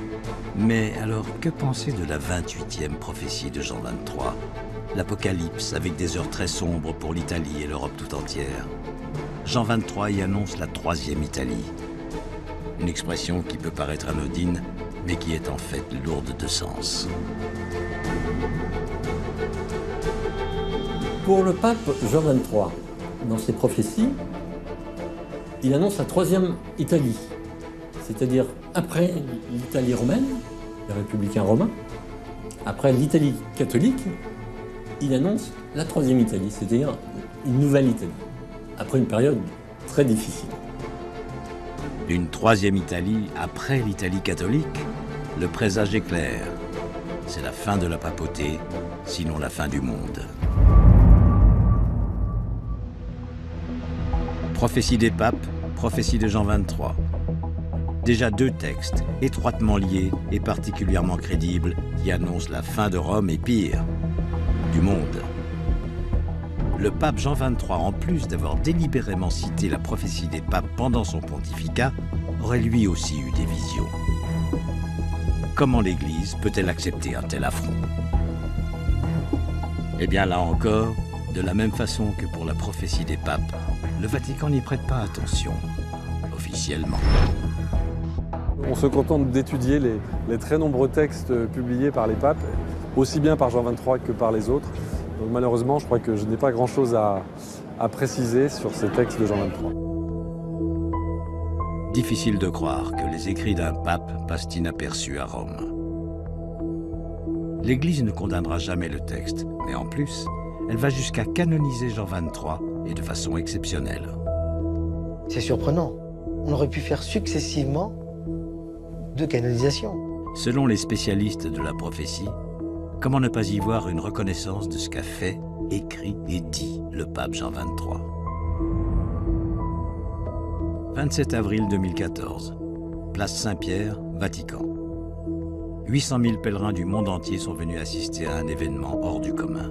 Mais alors, que penser de la 28e prophétie de Jean XXIII? L'Apocalypse avec des heures très sombres pour l'Italie et l'Europe tout entière. Jean XXIII y annonce la 3e Italie. Une expression qui peut paraître anodine, mais qui est en fait lourde de sens. Pour le pape Jean XXIII, dans ses prophéties, il annonce la 3e Italie, c'est-à-dire après l'Italie romaine, les républicains romains, après l'Italie catholique, il annonce la 3e Italie, c'est-à-dire une nouvelle Italie, après une période très difficile. Une 3e Italie après l'Italie catholique, le présage est clair. C'est la fin de la papauté, sinon la fin du monde. Prophétie des papes, prophétie de Jean XXIII. Déjà 2 textes, étroitement liés et particulièrement crédibles, qui annoncent la fin de Rome et pire, du monde. Le pape Jean XXIII, en plus d'avoir délibérément cité la prophétie des papes pendant son pontificat, aurait lui aussi eu des visions. Comment l'Église peut-elle accepter un tel affront? Eh bien là encore, de la même façon que pour la prophétie des papes, le Vatican n'y prête pas attention, officiellement. On se contente d'étudier les très nombreux textes publiés par les papes, aussi bien par Jean XXIII que par les autres. Donc malheureusement, je crois que je n'ai pas grand-chose à préciser sur ces textes de Jean XXIII. Difficile de croire que les écrits d'un pape passent inaperçus à Rome. L'Église ne condamnera jamais le texte, mais en plus, elle va jusqu'à canoniser Jean XXIII, et de façon exceptionnelle. C'est surprenant. On aurait pu faire successivement 2 canonisations. Selon les spécialistes de la prophétie, comment ne pas y voir une reconnaissance de ce qu'a fait, écrit et dit le pape Jean XXIII. 27 avril 2014, place Saint-Pierre, Vatican. 800 000 pèlerins du monde entier sont venus assister à un événement hors du commun.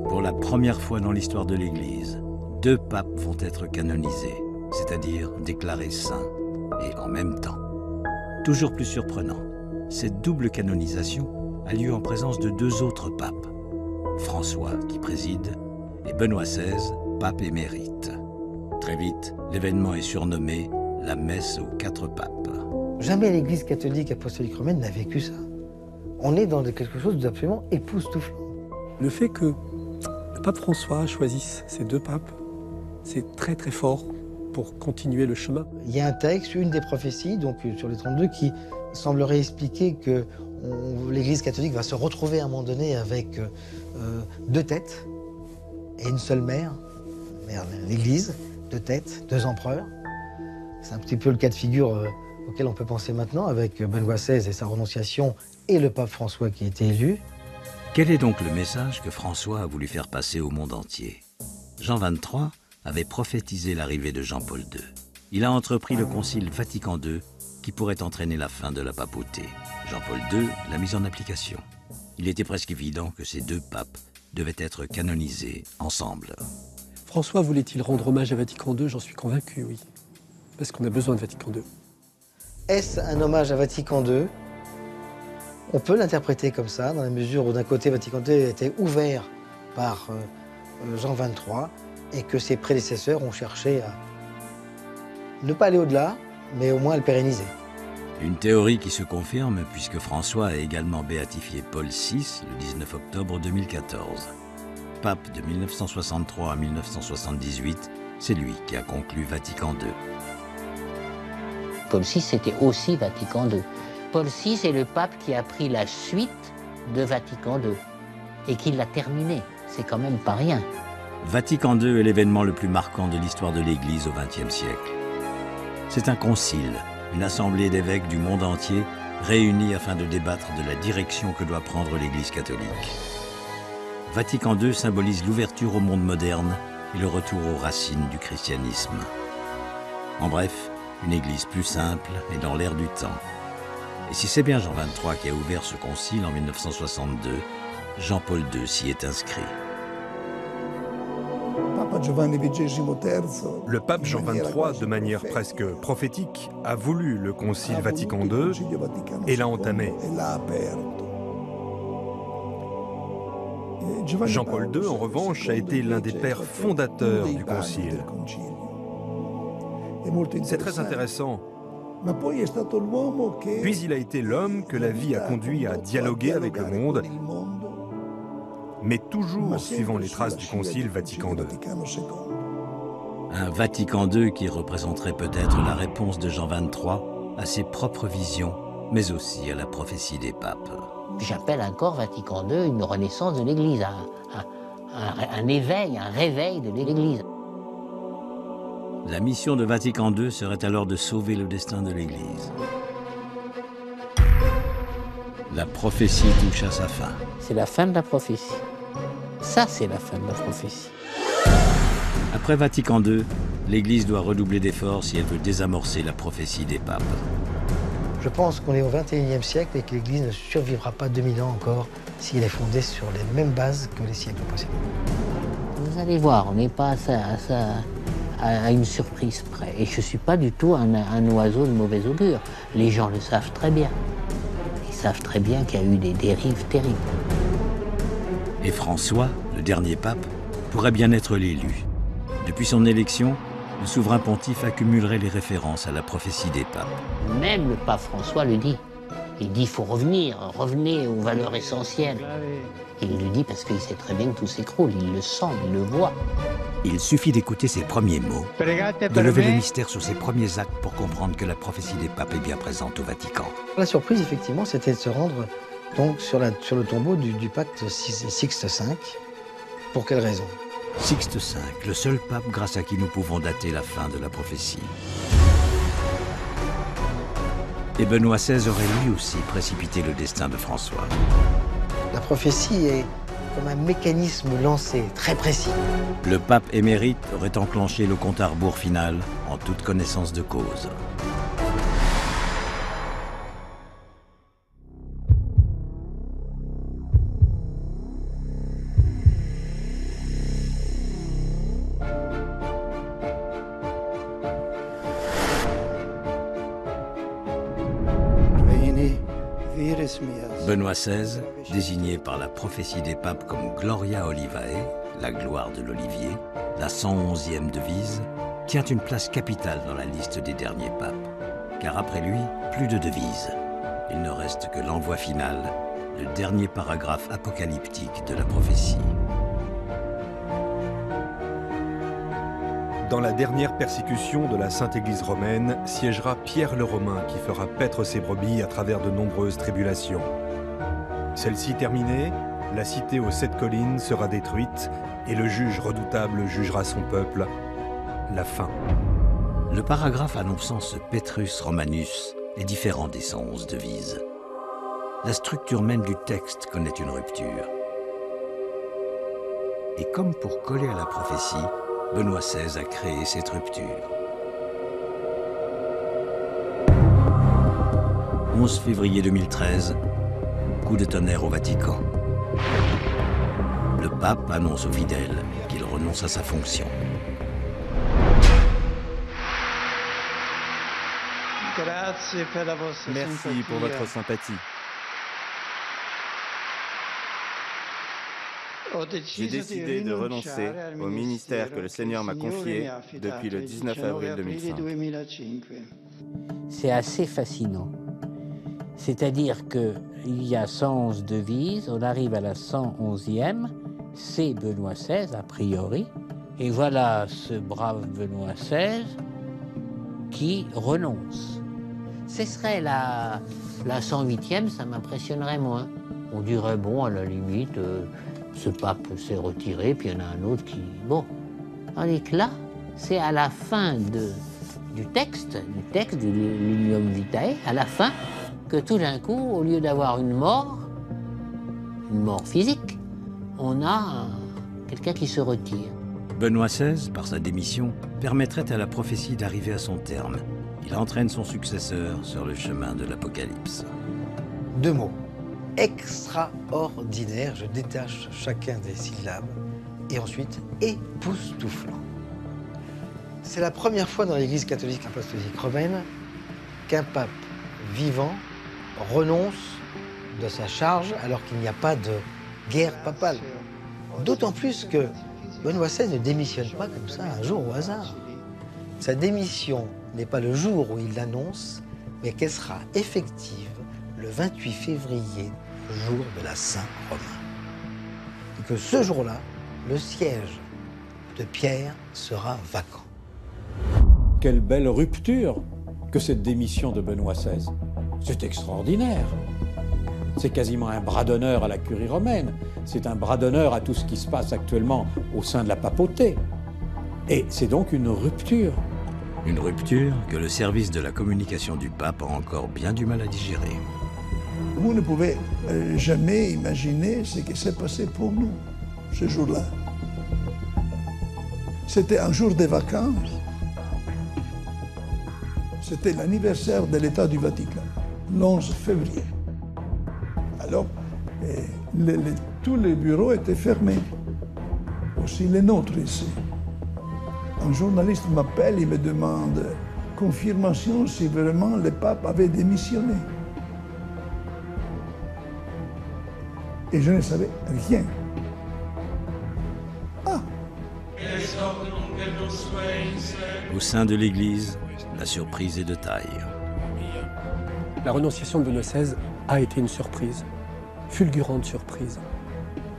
Pour la première fois dans l'histoire de l'Église, 2 papes vont être canonisés, c'est-à-dire déclarés saints, et en même temps. Toujours plus surprenant, cette double canonisation a lieu en présence de 2 autres papes, François qui préside et Benoît XVI, pape émérite. Très vite, l'événement est surnommé la messe aux 4 papes. Jamais l'Église catholique apostolique romaine n'a vécu ça. On est dans quelque chose d'absolument époustouflant. Le fait que le pape François choisisse ces 2 papes, c'est très très fort pour continuer le chemin. Il y a un texte, une des prophéties, donc sur les 32, qui semblerait expliquer que l'Église catholique va se retrouver à un moment donné avec deux têtes et une seule mère l'Église, deux têtes, deux empereurs. C'est un petit peu le cas de figure auquel on peut penser maintenant avec Benoît XVI et sa renonciation et le pape François qui a été élu. Quel est donc le message que François a voulu faire passer au monde entier? Jean XXIII avait prophétisé l'arrivée de Jean-Paul II. Il a entrepris le concile Vatican II qui pourrait entraîner la fin de la papauté. Jean-Paul II l'a mise en application. Il était presque évident que ces deux papes devaient être canonisés ensemble. François voulait-il rendre hommage à Vatican II? J'en suis convaincu, oui. Parce qu'on a besoin de Vatican II. Est-ce un hommage à Vatican II? On peut l'interpréter comme ça, dans la mesure où d'un côté Vatican II était ouvert par Jean XXIII et que ses prédécesseurs ont cherché à ne pas aller au-delà, mais au moins à le pérenniser. Une théorie qui se confirme puisque François a également béatifié Paul VI le 19 octobre 2014. Pape de 1963 à 1978, c'est lui qui a conclu Vatican II. Paul VI, c'était aussi Vatican II. Paul VI est le pape qui a pris la suite de Vatican II et qui l'a terminé. C'est quand même pas rien. Vatican II est l'événement le plus marquant de l'histoire de l'Église au XXe siècle. C'est un concile, une assemblée d'évêques du monde entier réunis afin de débattre de la direction que doit prendre l'Église catholique. Vatican II symbolise l'ouverture au monde moderne et le retour aux racines du christianisme. En bref, une Église plus simple et dans l'air du temps. Et si c'est bien Jean XXIII qui a ouvert ce concile en 1962, Jean-Paul II s'y est inscrit. Le pape Jean XXIII, de manière presque prophétique, a voulu le concile Vatican II et l'a entamé. Jean-Paul II, en revanche, a été l'un des pères fondateurs du concile. C'est très intéressant. Puis il a été l'homme que la vie a conduit à dialoguer avec le monde, mais toujours suivant les traces du Concile Vatican II. Un Vatican II qui représenterait peut-être la réponse de Jean XXIII à ses propres visions, mais aussi à la prophétie des papes. J'appelle encore Vatican II une renaissance de l'Église, un éveil, un réveil de l'Église. La mission de Vatican II serait alors de sauver le destin de l'Église. La prophétie touche à sa fin. C'est la fin de la prophétie. Ça, c'est la fin de la prophétie. Après Vatican II, l'Église doit redoubler d'efforts si elle veut désamorcer la prophétie des papes. Je pense qu'on est au XXIe siècle et que l'Église ne survivra pas 2000 ans encore si elle est fondée sur les mêmes bases que les siècles précédents. Vous allez voir, on n'est pas à une surprise près. Et je ne suis pas du tout un oiseau de mauvais augure. Les gens le savent très bien. Ils savent très bien qu'il y a eu des dérives terribles. Et François, le dernier pape, pourrait bien être l'élu. Depuis son élection, le souverain pontife accumulerait les références à la prophétie des papes. Même le pape François le dit. Il dit qu'il faut revenir, revenez aux valeurs essentielles. Il le dit parce qu'il sait très bien que tout s'écroule, il le sent, il le voit. Il suffit d'écouter ses premiers mots, de lever le mystère sur ses premiers actes pour comprendre que la prophétie des papes est bien présente au Vatican. La surprise, effectivement, c'était de se rendre donc, sur le tombeau du pape Sixte V. Pour quelle raison? Sixte V, le seul pape grâce à qui nous pouvons dater la fin de la prophétie. Et Benoît XVI aurait lui aussi précipité le destin de François. La prophétie est comme un mécanisme lancé, très précis. Le pape émérite aurait enclenché le compte à rebours final en toute connaissance de cause. Benoît XVI, désigné par la prophétie des papes comme Gloria Olivae, la gloire de l'olivier, la 111e devise, tient une place capitale dans la liste des derniers papes. Car après lui, plus de devises. Il ne reste que l'envoi final, le dernier paragraphe apocalyptique de la prophétie. Dans la dernière persécution de la Sainte Église romaine siégera Pierre le Romain qui fera paître ses brebis à travers de nombreuses tribulations. Celle-ci terminée, la cité aux 7 collines sera détruite et le juge redoutable jugera son peuple. La fin. Le paragraphe annonçant ce Petrus Romanus est différent des 111 devises. La structure même du texte connaît une rupture. Et comme pour coller à la prophétie, Benoît XVI a créé cette rupture. 11 février 2013, coup de tonnerre au Vatican. Le pape annonce aux fidèles qu'il renonce à sa fonction. Merci pour votre sympathie. J'ai décidé de renoncer au ministère que le Seigneur m'a confié depuis le 19 avril 2005. C'est assez fascinant. C'est-à-dire qu'il y a 111 devises, on arrive à la 111e, c'est Benoît XVI a priori, et voilà ce brave Benoît XVI qui renonce. Ce serait la 108e, ça m'impressionnerait moins. On dirait, bon, à la limite, ce pape s'est retiré, puis il y en a un autre qui... Bon, tandis que là, c'est à la fin du texte du Lignum Vitae, à la fin, que tout d'un coup, au lieu d'avoir une mort physique, on a quelqu'un qui se retire. Benoît XVI, par sa démission, permettrait à la prophétie d'arriver à son terme. Il entraîne son successeur sur le chemin de l'Apocalypse. 2 mots. Extraordinaire, je détache chacun des syllabes, et ensuite époustouflant. C'est la première fois dans l'Église catholique apostolique romaine qu'un pape vivant renonce de sa charge alors qu'il n'y a pas de guerre papale. D'autant plus que Benoît XVI ne démissionne pas comme ça un jour au hasard. Sa démission n'est pas le jour où il l'annonce, mais qu'elle sera effective le 28 février, jour de la Saint-Romain. Et que ce jour-là, le siège de Pierre sera vacant. Quelle belle rupture que cette démission de Benoît XVI. C'est extraordinaire. C'est quasiment un bras d'honneur à la curie romaine. C'est un bras d'honneur à tout ce qui se passe actuellement au sein de la papauté. Et c'est donc une rupture. Une rupture que le service de la communication du pape a encore bien du mal à digérer. Vous ne pouvez jamais imaginer ce qui s'est passé pour nous, ce jour-là. C'était un jour de vacances. C'était l'anniversaire de l'État du Vatican, l'11 février. Alors, tous les bureaux étaient fermés, aussi les nôtres ici. Un journaliste m'appelle, il me demande confirmation si vraiment le pape avait démissionné. Et je ne savais rien. Au sein de l'Église, la surprise est de taille. La renonciation de Benoît XVI a été une surprise, fulgurante surprise.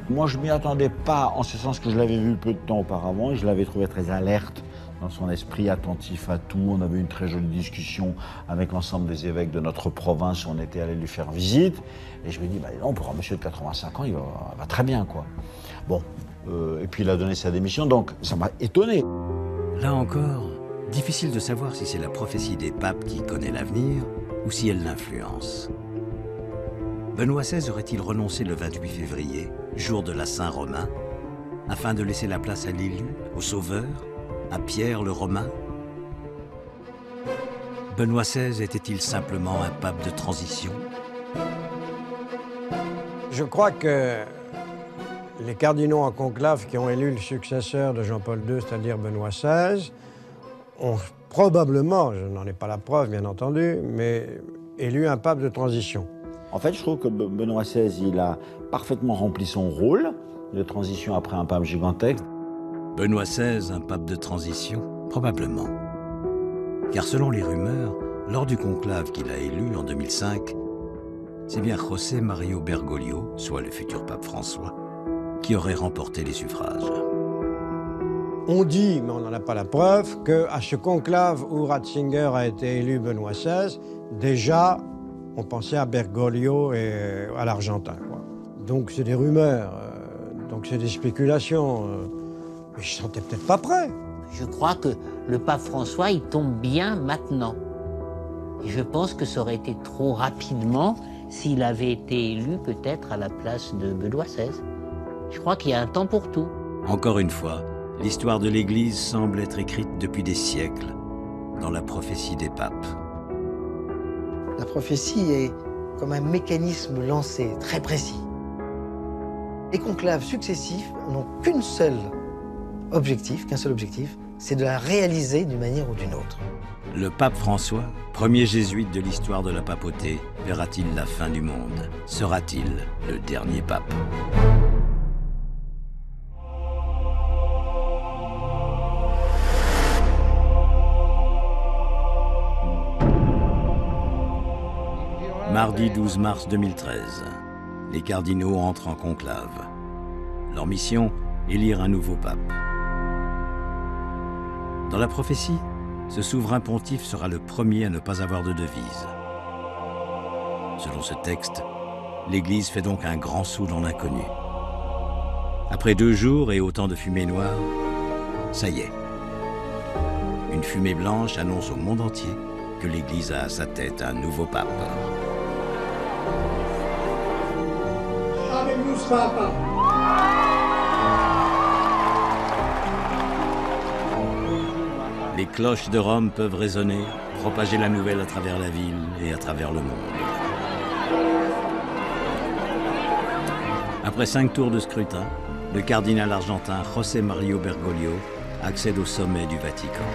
Moi, je ne m'y attendais pas, en ce sens que je l'avais vu peu de temps auparavant, et je l'avais trouvé très alerte dans son esprit, attentif à tout. On avait eu une très jolie discussion avec l'ensemble des évêques de notre province, on était allé lui faire visite, et je me dis, bah non, pour un monsieur de 85 ans, il va très bien, quoi. Bon, et puis il a donné sa démission, donc ça m'a étonné. Là encore, difficile de savoir si c'est la prophétie des papes qui connaît l'avenir, ou si elle l'influence. Benoît XVI aurait-il renoncé le 28 février, jour de la Saint-Romain, afin de laisser la place à l'élu, au Sauveur, à Pierre le Romain? Benoît XVI était-il simplement un pape de transition? Je crois que les cardinaux en conclave qui ont élu le successeur de Jean-Paul II, c'est-à-dire Benoît XVI, ont probablement, je n'en ai pas la preuve bien entendu, mais élu un pape de transition. En fait, je trouve que Benoît XVI, il a parfaitement rempli son rôle de transition après un pape gigantesque. Benoît XVI, un pape de transition? Probablement. Car selon les rumeurs, lors du conclave qu'il a élu en 2005, c'est bien José Mario Bergoglio, soit le futur pape François, qui aurait remporté les suffrages. On dit, mais on n'en a pas la preuve, qu'à ce conclave où Ratzinger a été élu Benoît XVI, déjà, on pensait à Bergoglio et à l'Argentin. Donc c'est des rumeurs, donc c'est des spéculations. Mais je ne sentais peut-être pas prêt. Je crois que le pape François, il tombe bien maintenant. Et je pense que ça aurait été trop rapidement s'il avait été élu peut-être à la place de Benoît XVI. Je crois qu'il y a un temps pour tout. Encore une fois, l'histoire de l'Église semble être écrite depuis des siècles dans la prophétie des papes. La prophétie est comme un mécanisme lancé, très précis. Les conclaves successifs n'ont qu'un seul objectif, c'est de la réaliser d'une manière ou d'une autre. Le pape François, premier jésuite de l'histoire de la papauté, verra-t-il la fin du monde? Sera-t-il le dernier pape? Mardi 12 mars 2013, les cardinaux entrent en conclave. Leur mission, élire un nouveau pape. Dans la prophétie, ce souverain pontife sera le premier à ne pas avoir de devise. Selon ce texte, l'Église fait donc un grand saut dans l'inconnu. Après 2 jours et autant de fumée noire, ça y est. Une fumée blanche annonce au monde entier que l'Église a à sa tête un nouveau pape. Les cloches de Rome peuvent résonner, propager la nouvelle à travers la ville et à travers le monde. Après 5 tours de scrutin, le cardinal argentin José Mario Bergoglio accède au sommet du Vatican.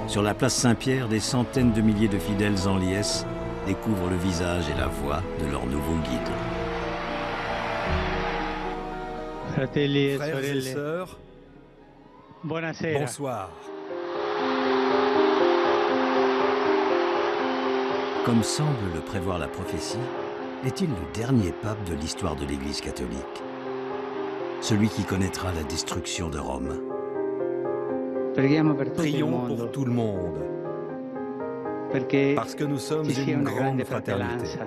Sur la place Saint-Pierre, des centaines de milliers de fidèles en liesse découvrent le visage et la voix de leur nouveau guide. Frères et sœurs, bonsoir. Comme semble le prévoir la prophétie, est-il le dernier pape de l'histoire de l'Église catholique? Celui qui connaîtra la destruction de Rome. Prions pour tout le monde, parce que nous sommes une grande fraternité.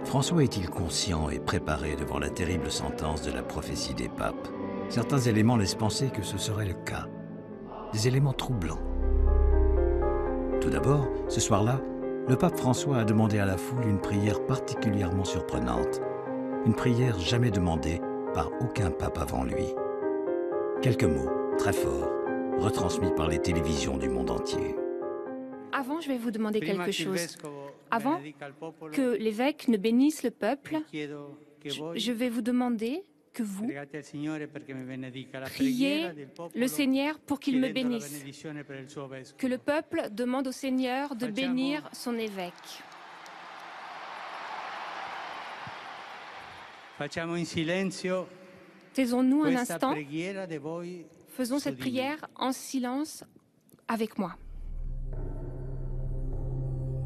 François est-il conscient et préparé devant la terrible sentence de la prophétie des papes? Certains éléments laissent penser que ce serait le cas. Des éléments troublants. Tout d'abord, ce soir-là, le pape François a demandé à la foule une prière particulièrement surprenante. Une prière jamais demandée par aucun pape avant lui. Quelques mots, très forts, retransmis par les télévisions du monde entier. Avant, je vais vous demander quelque chose. Avant que l'évêque ne bénisse le peuple, je vais vous demander que vous priez le Seigneur pour qu'il me bénisse. Que le peuple demande au Seigneur de bénir son évêque. Taisons-nous un instant. Faisons cette prière en silence avec moi.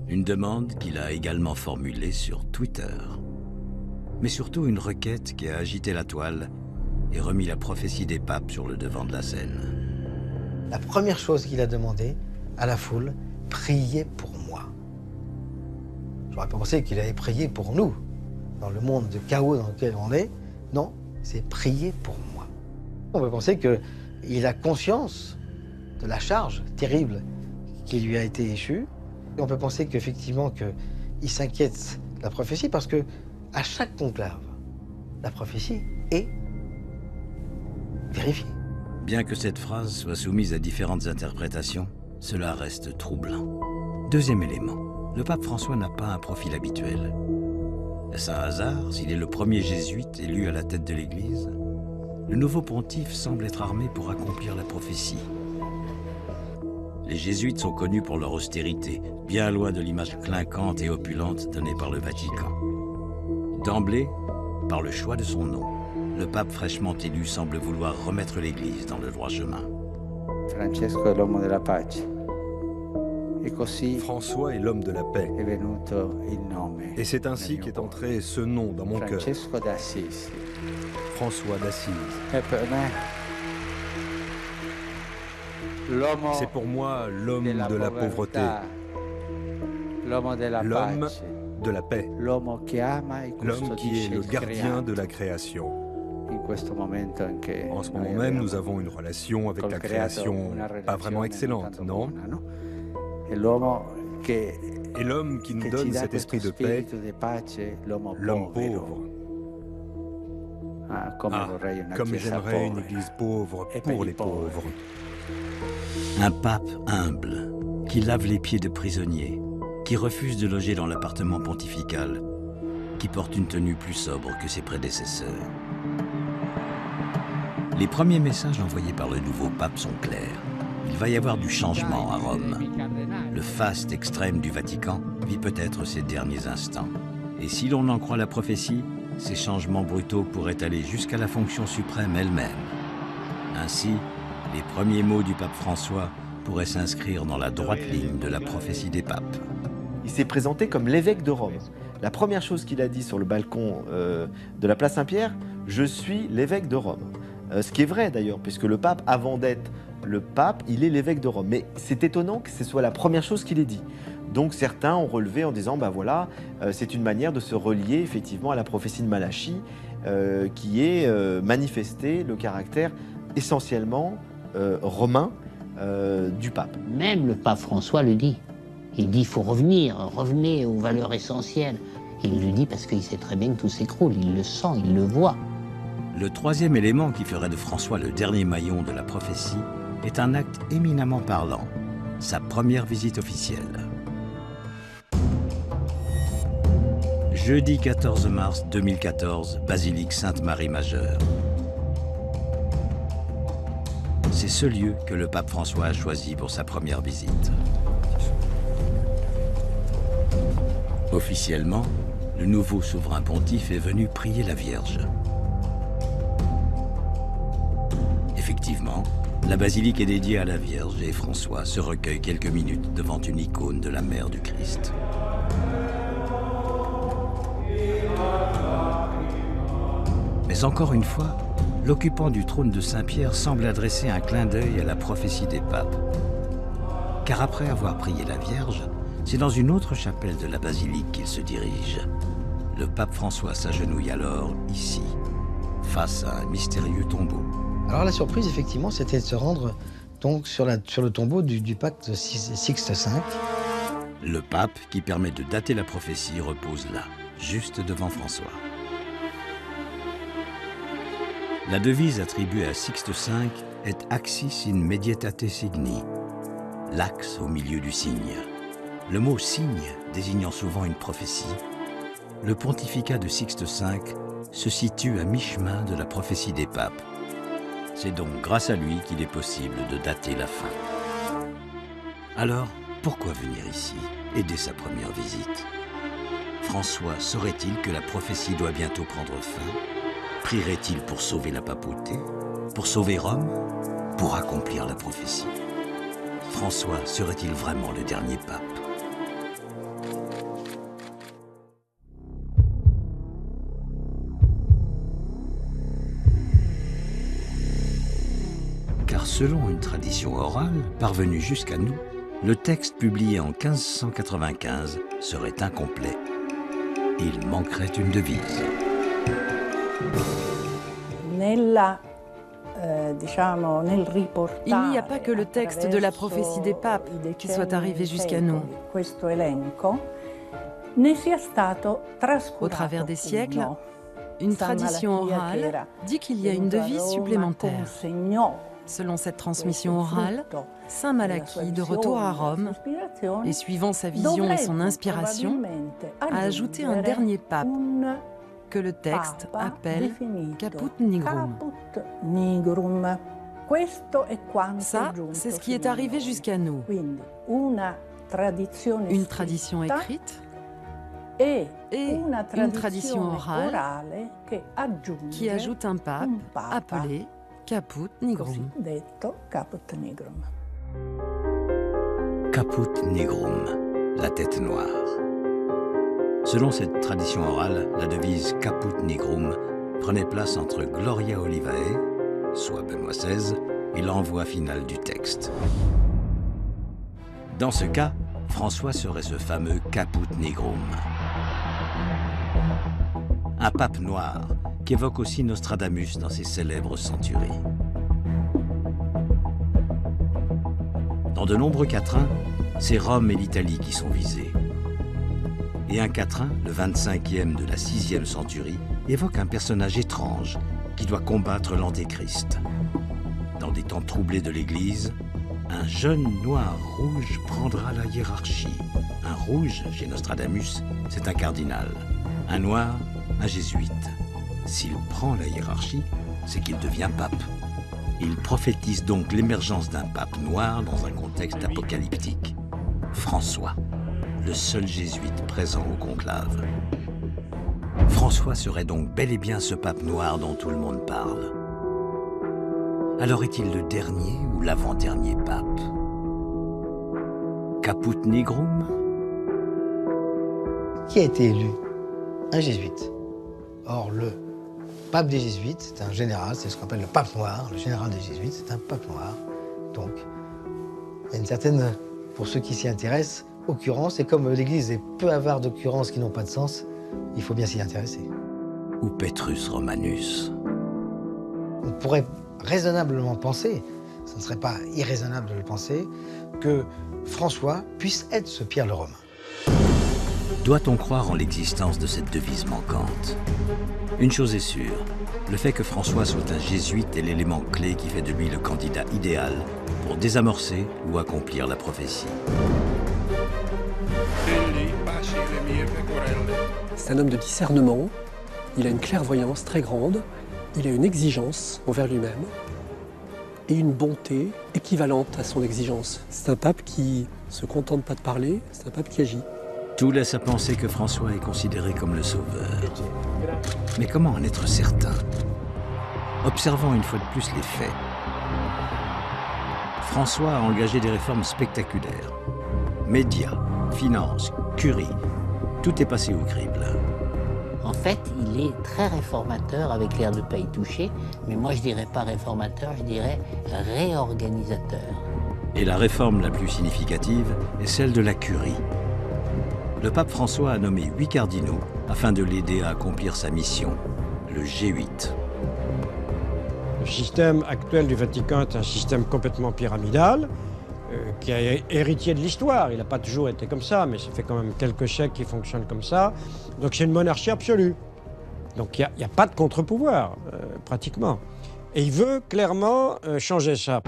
Une demande qu'il a également formulée sur Twitter. Mais surtout une requête qui a agité la toile et remis la prophétie des papes sur le devant de la scène. La première chose qu'il a demandé à la foule, priez pour moi. J'aurais pas pensé qu'il allait prier pour nous, dans le monde de chaos dans lequel on est. Non, c'est prier pour moi. On peut penser qu'il a conscience de la charge terrible qui lui a été échue. Et on peut penser qu'effectivement qu'il s'inquiète de la prophétie parce que à chaque conclave, la prophétie est vérifiée. Bien que cette phrase soit soumise à différentes interprétations, cela reste troublant. Deuxième élément, le pape François n'a pas un profil habituel. Est-ce un hasard s'il est le premier jésuite élu à la tête de l'Église? Le nouveau pontife semble être armé pour accomplir la prophétie. Les jésuites sont connus pour leur austérité, bien loin de l'image clinquante et opulente donnée par le Vatican. D'emblée, par le choix de son nom, le pape fraîchement élu semble vouloir remettre l'Église dans le droit chemin. Francesco è l'uomo della pace. François est l'homme de la paix. Et c'est ainsi qu'est entré ce nom dans mon cœur. François d'Assise. C'est pour moi l'homme de la pauvreté, l'homme de la paix, l'homme qui est le gardien de la création. En ce moment même, nous avons une relation avec la création pas vraiment excellente, non? Et l'homme qui nous donne cet esprit de paix, l'homme pauvre. Comme j'aimerais une église pauvre pour les pauvres. Un pape humble, qui lave les pieds de prisonniers, qui refuse de loger dans l'appartement pontifical, qui porte une tenue plus sobre que ses prédécesseurs. Les premiers messages envoyés par le nouveau pape sont clairs. Il va y avoir du changement à Rome. Le faste extrême du Vatican vit peut-être ses derniers instants. Et si l'on en croit la prophétie, ces changements brutaux pourraient aller jusqu'à la fonction suprême elle-même. Ainsi, les premiers mots du pape François pourraient s'inscrire dans la droite ligne de la prophétie des papes. Il s'est présenté comme l'évêque de Rome. La première chose qu'il a dit sur le balcon de la place Saint-Pierre, « Je suis l'évêque de Rome ». Ce qui est vrai d'ailleurs, puisque le pape, avant d'être le pape, il est l'évêque de Rome. Mais c'est étonnant que ce soit la première chose qu'il ait dit. Donc certains ont relevé en disant, ben voilà, c'est une manière de se relier effectivement à la prophétie de Malachie, qui est manifester le caractère essentiellement romain du pape. Même le pape François le dit. Il dit, il faut revenez aux valeurs essentielles. Il le dit parce qu'il sait très bien que tout s'écroule, il le sent, il le voit. Le troisième élément qui ferait de François le dernier maillon de la prophétie est un acte éminemment parlant, sa première visite officielle. Jeudi 14 mars 2014, basilique Sainte-Marie Majeure. C'est ce lieu que le pape François a choisi pour sa première visite. Officiellement, le nouveau souverain pontife est venu prier la Vierge. Effectivement, la basilique est dédiée à la Vierge et François se recueille quelques minutes devant une icône de la mère du Christ. Mais encore une fois, l'occupant du trône de Saint-Pierre semble adresser un clin d'œil à la prophétie des papes. Car après avoir prié la Vierge, c'est dans une autre chapelle de la basilique qu'il se dirige. Le pape François s'agenouille alors ici, face à un mystérieux tombeau. Alors la surprise, effectivement, c'était de se rendre donc sur le tombeau du pape Sixte V. Le pape, qui permet de dater la prophétie, repose là, juste devant François. La devise attribuée à Sixte V est « Axis in medietate signi », l'axe au milieu du signe. Le mot « signe » désignant souvent une prophétie, le pontificat de Sixte V se situe à mi-chemin de la prophétie des papes. C'est donc grâce à lui qu'il est possible de dater la fin. Alors, pourquoi venir ici et dès sa première visite? François saurait-il que la prophétie doit bientôt prendre fin? Prierait-il pour sauver la papauté? Pour sauver Rome? Pour accomplir la prophétie? François serait-il vraiment le dernier pape? Car selon une tradition orale parvenue jusqu'à nous, le texte publié en 1595 serait incomplet. Il manquerait une devise. Il n'y a pas que le texte de la prophétie des papes qui soit arrivé jusqu'à nous. Au travers des siècles, une tradition orale dit qu'il y a une devise supplémentaire. Selon cette transmission orale, Saint Malachie, de retour à Rome, et suivant sa vision et son inspiration, a ajouté un dernier pape, que le texte appelle Caput Nigrum. Ça, c'est ce qui est arrivé jusqu'à nous. Une tradition écrite et une tradition orale qui ajoute un pape appelé Caput Nigrum. Caput Nigrum, la tête noire. Selon cette tradition orale, la devise Caput Nigrum prenait place entre Gloria Olivae, soit Benoît XVI, et l'envoi final du texte. Dans ce cas, François serait ce fameux Caput Nigrum. Un pape noir qu'évoque aussi Nostradamus dans ses célèbres centuries. Dans de nombreux quatrains, c'est Rome et l'Italie qui sont visés. Et un quatrain, le 25e de la 6e centurie, évoque un personnage étrange qui doit combattre l'Antéchrist. Dans des temps troublés de l'Église, un jeune noir rouge prendra la hiérarchie. Un rouge, chez Nostradamus, c'est un cardinal. Un noir, un jésuite. S'il prend la hiérarchie, c'est qu'il devient pape. Il prophétise donc l'émergence d'un pape noir dans un contexte apocalyptique. François, le seul jésuite présent au conclave. François serait donc bel et bien ce pape noir dont tout le monde parle. Alors est-il le dernier ou l'avant-dernier pape? Caput Nigrum? Qui a été élu? Un jésuite. Or, le pape des jésuites, c'est un général, c'est ce qu'on appelle le pape noir. Le général des jésuites, c'est un pape noir. Donc, il y a une certaine, pour ceux qui s'y intéressent, occurrence. Et comme l'Église est peu avare d'occurrences qui n'ont pas de sens, il faut bien s'y intéresser. Ou Petrus Romanus. On pourrait raisonnablement penser, ce ne serait pas irraisonnable de le penser, que François puisse être ce Pierre le Romain. Doit-on croire en l'existence de cette devise manquante? Une chose est sûre, le fait que François soit un jésuite est l'élément clé qui fait de lui le candidat idéal pour désamorcer ou accomplir la prophétie. C'est un homme de discernement, il a une clairvoyance très grande, il a une exigence envers lui-même et une bonté équivalente à son exigence. C'est un pape qui se contente pas de parler, c'est un pape qui agit. Tout laisse à penser que François est considéré comme le sauveur. Mais comment en être certain? Observons une fois de plus les faits. François a engagé des réformes spectaculaires. Médias, finances, curie, tout est passé au crible. En fait, il est très réformateur avec l'air de ne pas y toucher, mais moi je dirais pas réformateur, je dirais réorganisateur. Et la réforme la plus significative est celle de la curie. Le pape François a nommé 8 cardinaux afin de l'aider à accomplir sa mission, le G8. Le système actuel du Vatican est un système complètement pyramidal, qui est héritier de l'histoire. Il n'a pas toujours été comme ça, mais ça fait quand même quelques siècles qu'il fonctionne comme ça. Donc c'est une monarchie absolue. Donc il n'y a pas de contre-pouvoir, pratiquement. Et il veut clairement changer ça.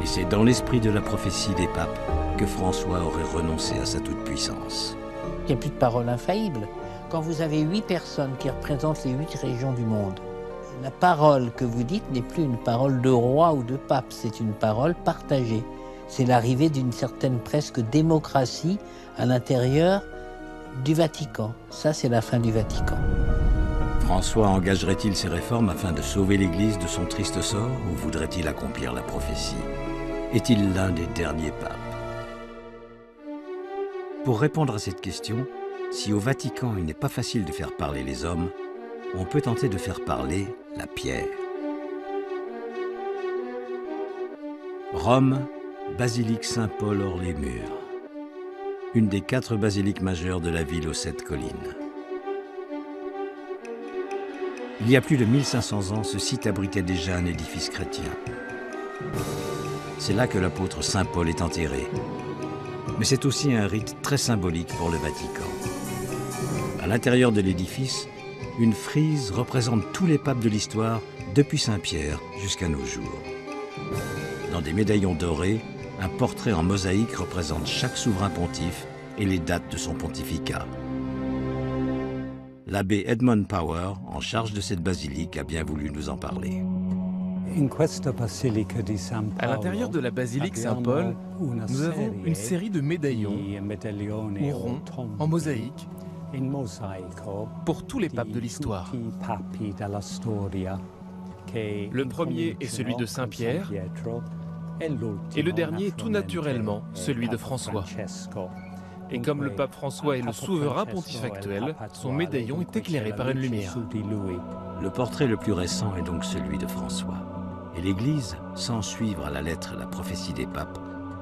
Et c'est dans l'esprit de la prophétie des papes que François aurait renoncé à sa toute-puissance. Il n'y a plus de parole infaillible. Quand vous avez 8 personnes qui représentent les 8 régions du monde, la parole que vous dites n'est plus une parole de roi ou de pape, c'est une parole partagée. C'est l'arrivée d'une certaine presque démocratie à l'intérieur du Vatican. Ça, c'est la fin du Vatican. François engagerait-il ces réformes afin de sauver l'Église de son triste sort ou voudrait-il accomplir la prophétie? Est-il l'un des derniers papes? Pour répondre à cette question, si au Vatican il n'est pas facile de faire parler les hommes, on peut tenter de faire parler la pierre. Rome, basilique Saint-Paul hors les murs. Une des 4 basiliques majeures de la ville aux 7 collines. Il y a plus de 1500 ans, ce site abritait déjà un édifice chrétien. C'est là que l'apôtre Saint Paul est enterré. Mais c'est aussi un rite très symbolique pour le Vatican. À l'intérieur de l'édifice, une frise représente tous les papes de l'histoire, depuis Saint-Pierre jusqu'à nos jours. Dans des médaillons dorés, un portrait en mosaïque représente chaque souverain pontife et les dates de son pontificat. L'abbé Edmund Power, en charge de cette basilique, a bien voulu nous en parler. À l'intérieur de la basilique Saint-Paul, nous avons une série de médaillons ou ronds en mosaïque pour tous les papes de l'histoire. Le premier est celui de Saint-Pierre, Et le dernier, tout naturellement, celui de François. Et comme le pape François est le souverain pontife actuel, son médaillon est éclairé par une lumière. Le portrait le plus récent est donc celui de François. Et l'Église, sans suivre à la lettre la prophétie des papes,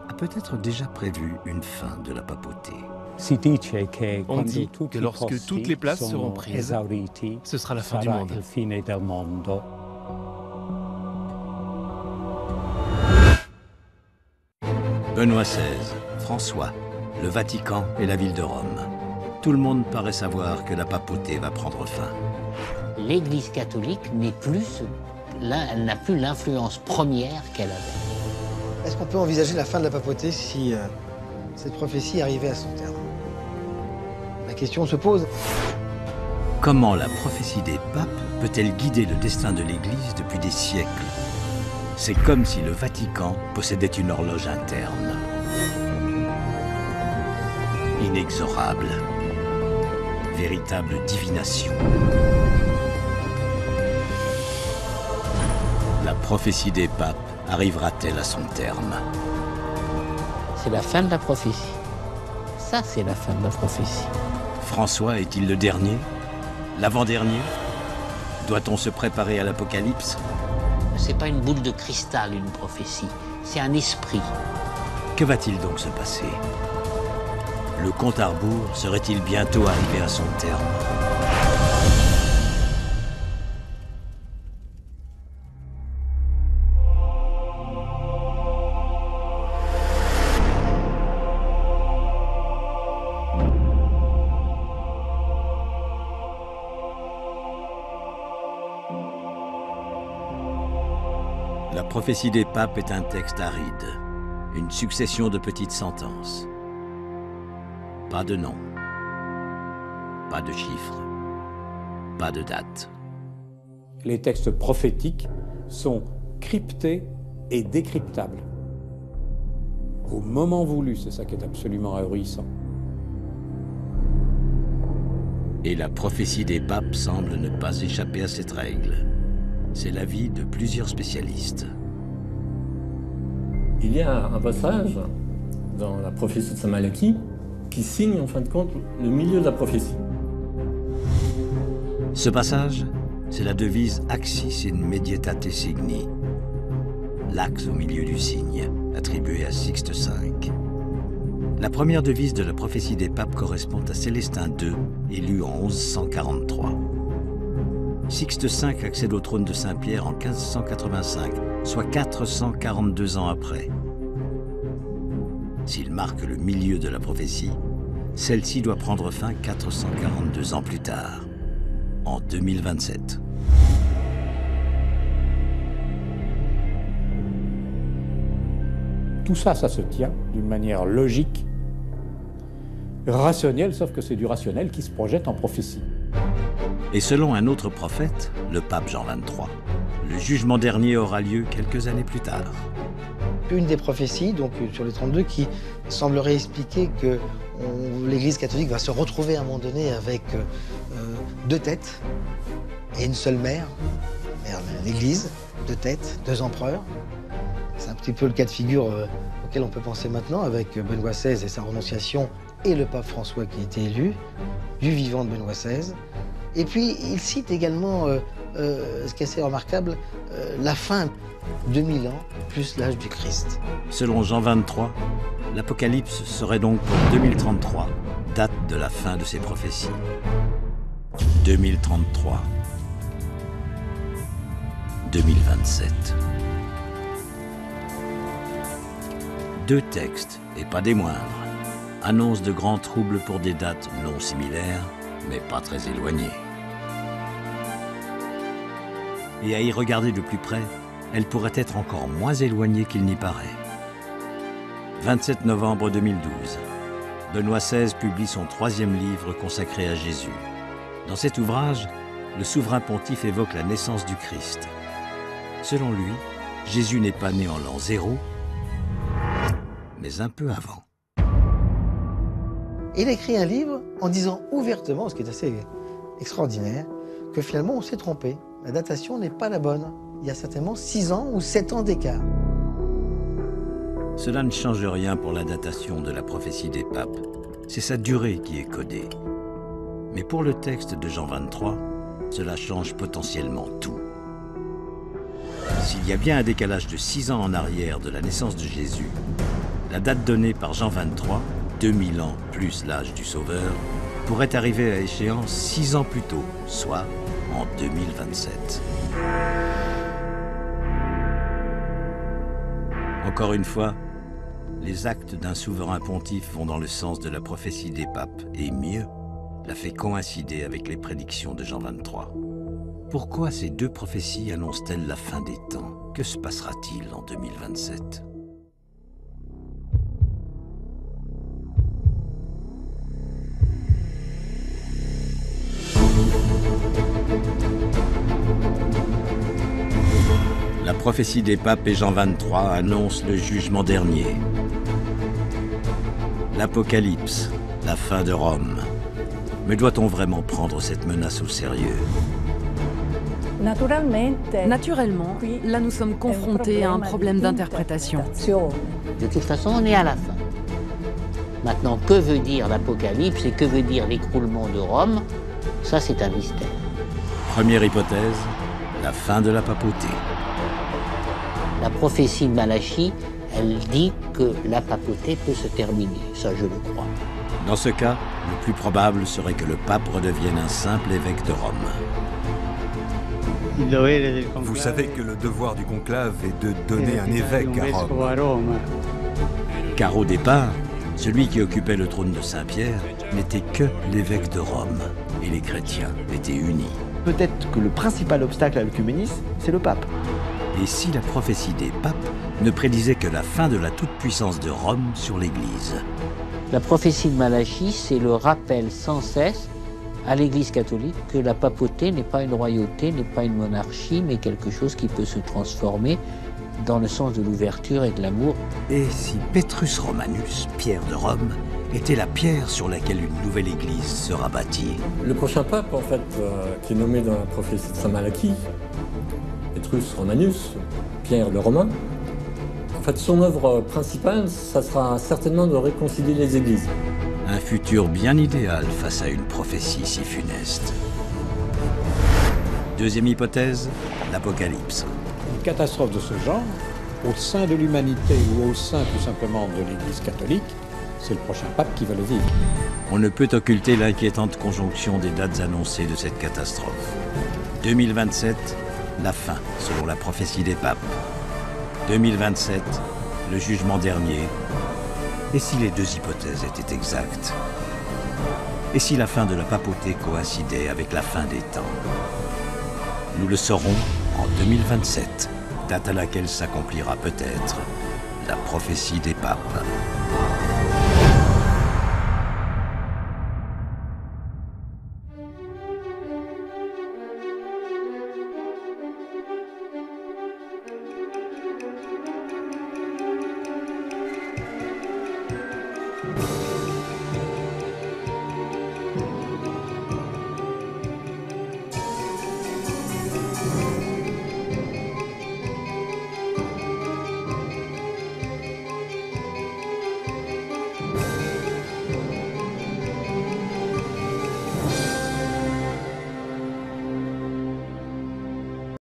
a peut-être déjà prévu une fin de la papauté. On dit que lorsque toutes les places seront prises, ce sera la fin du monde. Benoît XVI, François, le Vatican et la ville de Rome. Tout le monde paraît savoir que la papauté va prendre fin. L'Église catholique n'est plus, elle n'a plus l'influence première qu'elle avait. Est-ce qu'on peut envisager la fin de la papauté si cette prophétie arrivait à son terme? La question se pose. Comment la prophétie des papes peut-elle guider le destin de l'Église depuis des siècles? C'est comme si le Vatican possédait une horloge interne. Inexorable. Véritable divination. La prophétie des papes arrivera-t-elle à son terme? C'est la fin de la prophétie. Ça, c'est la fin de la prophétie. François est-il le dernier? L'avant-dernier? Doit-on se préparer à l'Apocalypse? C'est pas une boule de cristal, une prophétie. C'est un esprit. Que va-t-il donc se passer? Le compte à rebours serait-il bientôt arrivé à son terme? La prophétie des papes est un texte aride, une succession de petites sentences. Pas de nom, pas de chiffres, pas de date. Les textes prophétiques sont cryptés et décryptables. Au moment voulu, c'est ça qui est absolument ahurissant. Et la prophétie des papes semble ne pas échapper à cette règle. C'est l'avis de plusieurs spécialistes. Il y a un passage dans la prophétie de Saint Malachie qui signe en fin de compte le milieu de la prophétie. Ce passage, c'est la devise Axis in medietate signi, l'axe au milieu du signe, attribué à Sixte V. La première devise de la prophétie des papes correspond à Célestin II, élu en 1143. Sixte V accède au trône de Saint-Pierre en 1585, soit 442 ans après. S'il marque le milieu de la prophétie, celle-ci doit prendre fin 442 ans plus tard, en 2027. Tout ça, ça se tient d'une manière logique, rationnelle, sauf que c'est du rationnel qui se projette en prophétie. Et selon un autre prophète, le pape Jean XXIII, le jugement dernier aura lieu quelques années plus tard. Une des prophéties, donc sur les 32, qui semblerait expliquer que l'Église catholique va se retrouver à un moment donné avec deux têtes et une seule mère, l'Église, deux têtes, deux empereurs. C'est un petit peu le cas de figure auquel on peut penser maintenant avec Benoît XVI et sa renonciation et le pape François qui a été élu, du vivant de Benoît XVI. Et puis il cite également, ce qui est assez remarquable, la fin, 2000 ans, plus l'âge du Christ. Selon Jean XXIII, l'Apocalypse serait donc pour 2033, date de la fin de ces prophéties. 2033. 2027. Deux textes, et pas des moindres, annoncent de grands troubles pour des dates non similaires, mais pas très éloignées. Et à y regarder de plus près, elle pourrait être encore moins éloignée qu'il n'y paraît. 27 novembre 2012, Benoît XVI publie son 3e livre consacré à Jésus. Dans cet ouvrage, le souverain pontife évoque la naissance du Christ. Selon lui, Jésus n'est pas né en l'an 0, mais un peu avant. Il a écrit un livre en disant ouvertement, ce qui est assez extraordinaire, que finalement on s'est trompé. La datation n'est pas la bonne. Il y a certainement 6 ans ou 7 ans d'écart. Cela ne change rien pour la datation de la prophétie des papes. C'est sa durée qui est codée. Mais pour le texte de Jean 23, cela change potentiellement tout. S'il y a bien un décalage de 6 ans en arrière de la naissance de Jésus, la date donnée par Jean 23, 2000 ans plus l'âge du Sauveur, pourrait arriver à échéance 6 ans plus tôt, soit en 2027. Encore une fois, les actes d'un souverain pontife vont dans le sens de la prophétie des papes, et mieux, la fait coïncider avec les prédictions de Jean 23. Pourquoi ces deux prophéties annoncent-elles la fin des temps? Que se passera-t-il en 2027? La prophétie des papes et Jean 23 annonce le jugement dernier. L'Apocalypse, la fin de Rome. Mais doit-on vraiment prendre cette menace au sérieux? Naturellement, là nous sommes confrontés à un problème d'interprétation. De toute façon, on est à la fin. Maintenant, que veut dire l'Apocalypse et que veut dire l'écroulement de Rome? Ça, c'est un mystère. Première hypothèse, la fin de la papauté. La prophétie de Malachie, elle dit que la papauté peut se terminer. Ça, je le crois. Dans ce cas, le plus probable serait que le pape redevienne un simple évêque de Rome. Vous savez que le devoir du conclave est de donner un évêque à Rome. Car au départ, celui qui occupait le trône de Saint-Pierre n'était que l'évêque de Rome, et les chrétiens étaient unis. Peut-être que le principal obstacle à l'œcuménisme, c'est le pape. Et si la prophétie des papes ne prédisait que la fin de la toute-puissance de Rome sur l'Église? La prophétie de Malachie, c'est le rappel sans cesse à l'Église catholique que la papauté n'est pas une royauté, n'est pas une monarchie, mais quelque chose qui peut se transformer dans le sens de l'ouverture et de l'amour. Et si Petrus Romanus, Pierre de Rome, était la pierre sur laquelle une nouvelle Église sera bâtie? Le prochain pape, en fait, qui est nommé dans la prophétie de Saint Malachie, Petrus Romanus, Pierre le Romain, en fait, son œuvre principale, ça sera certainement de réconcilier les églises. Un futur bien idéal face à une prophétie si funeste. Deuxième hypothèse, l'Apocalypse. Une catastrophe de ce genre, au sein de l'humanité ou au sein tout simplement de l'Église catholique, c'est le prochain pape qui va le vivre. On ne peut occulter l'inquiétante conjonction des dates annoncées de cette catastrophe. 2027, la fin, selon la prophétie des papes. 2027, le jugement dernier. Et si les deux hypothèses étaient exactes? Et si la fin de la papauté coïncidait avec la fin des temps? Nous le saurons en 2027, date à laquelle s'accomplira peut-être la prophétie des papes.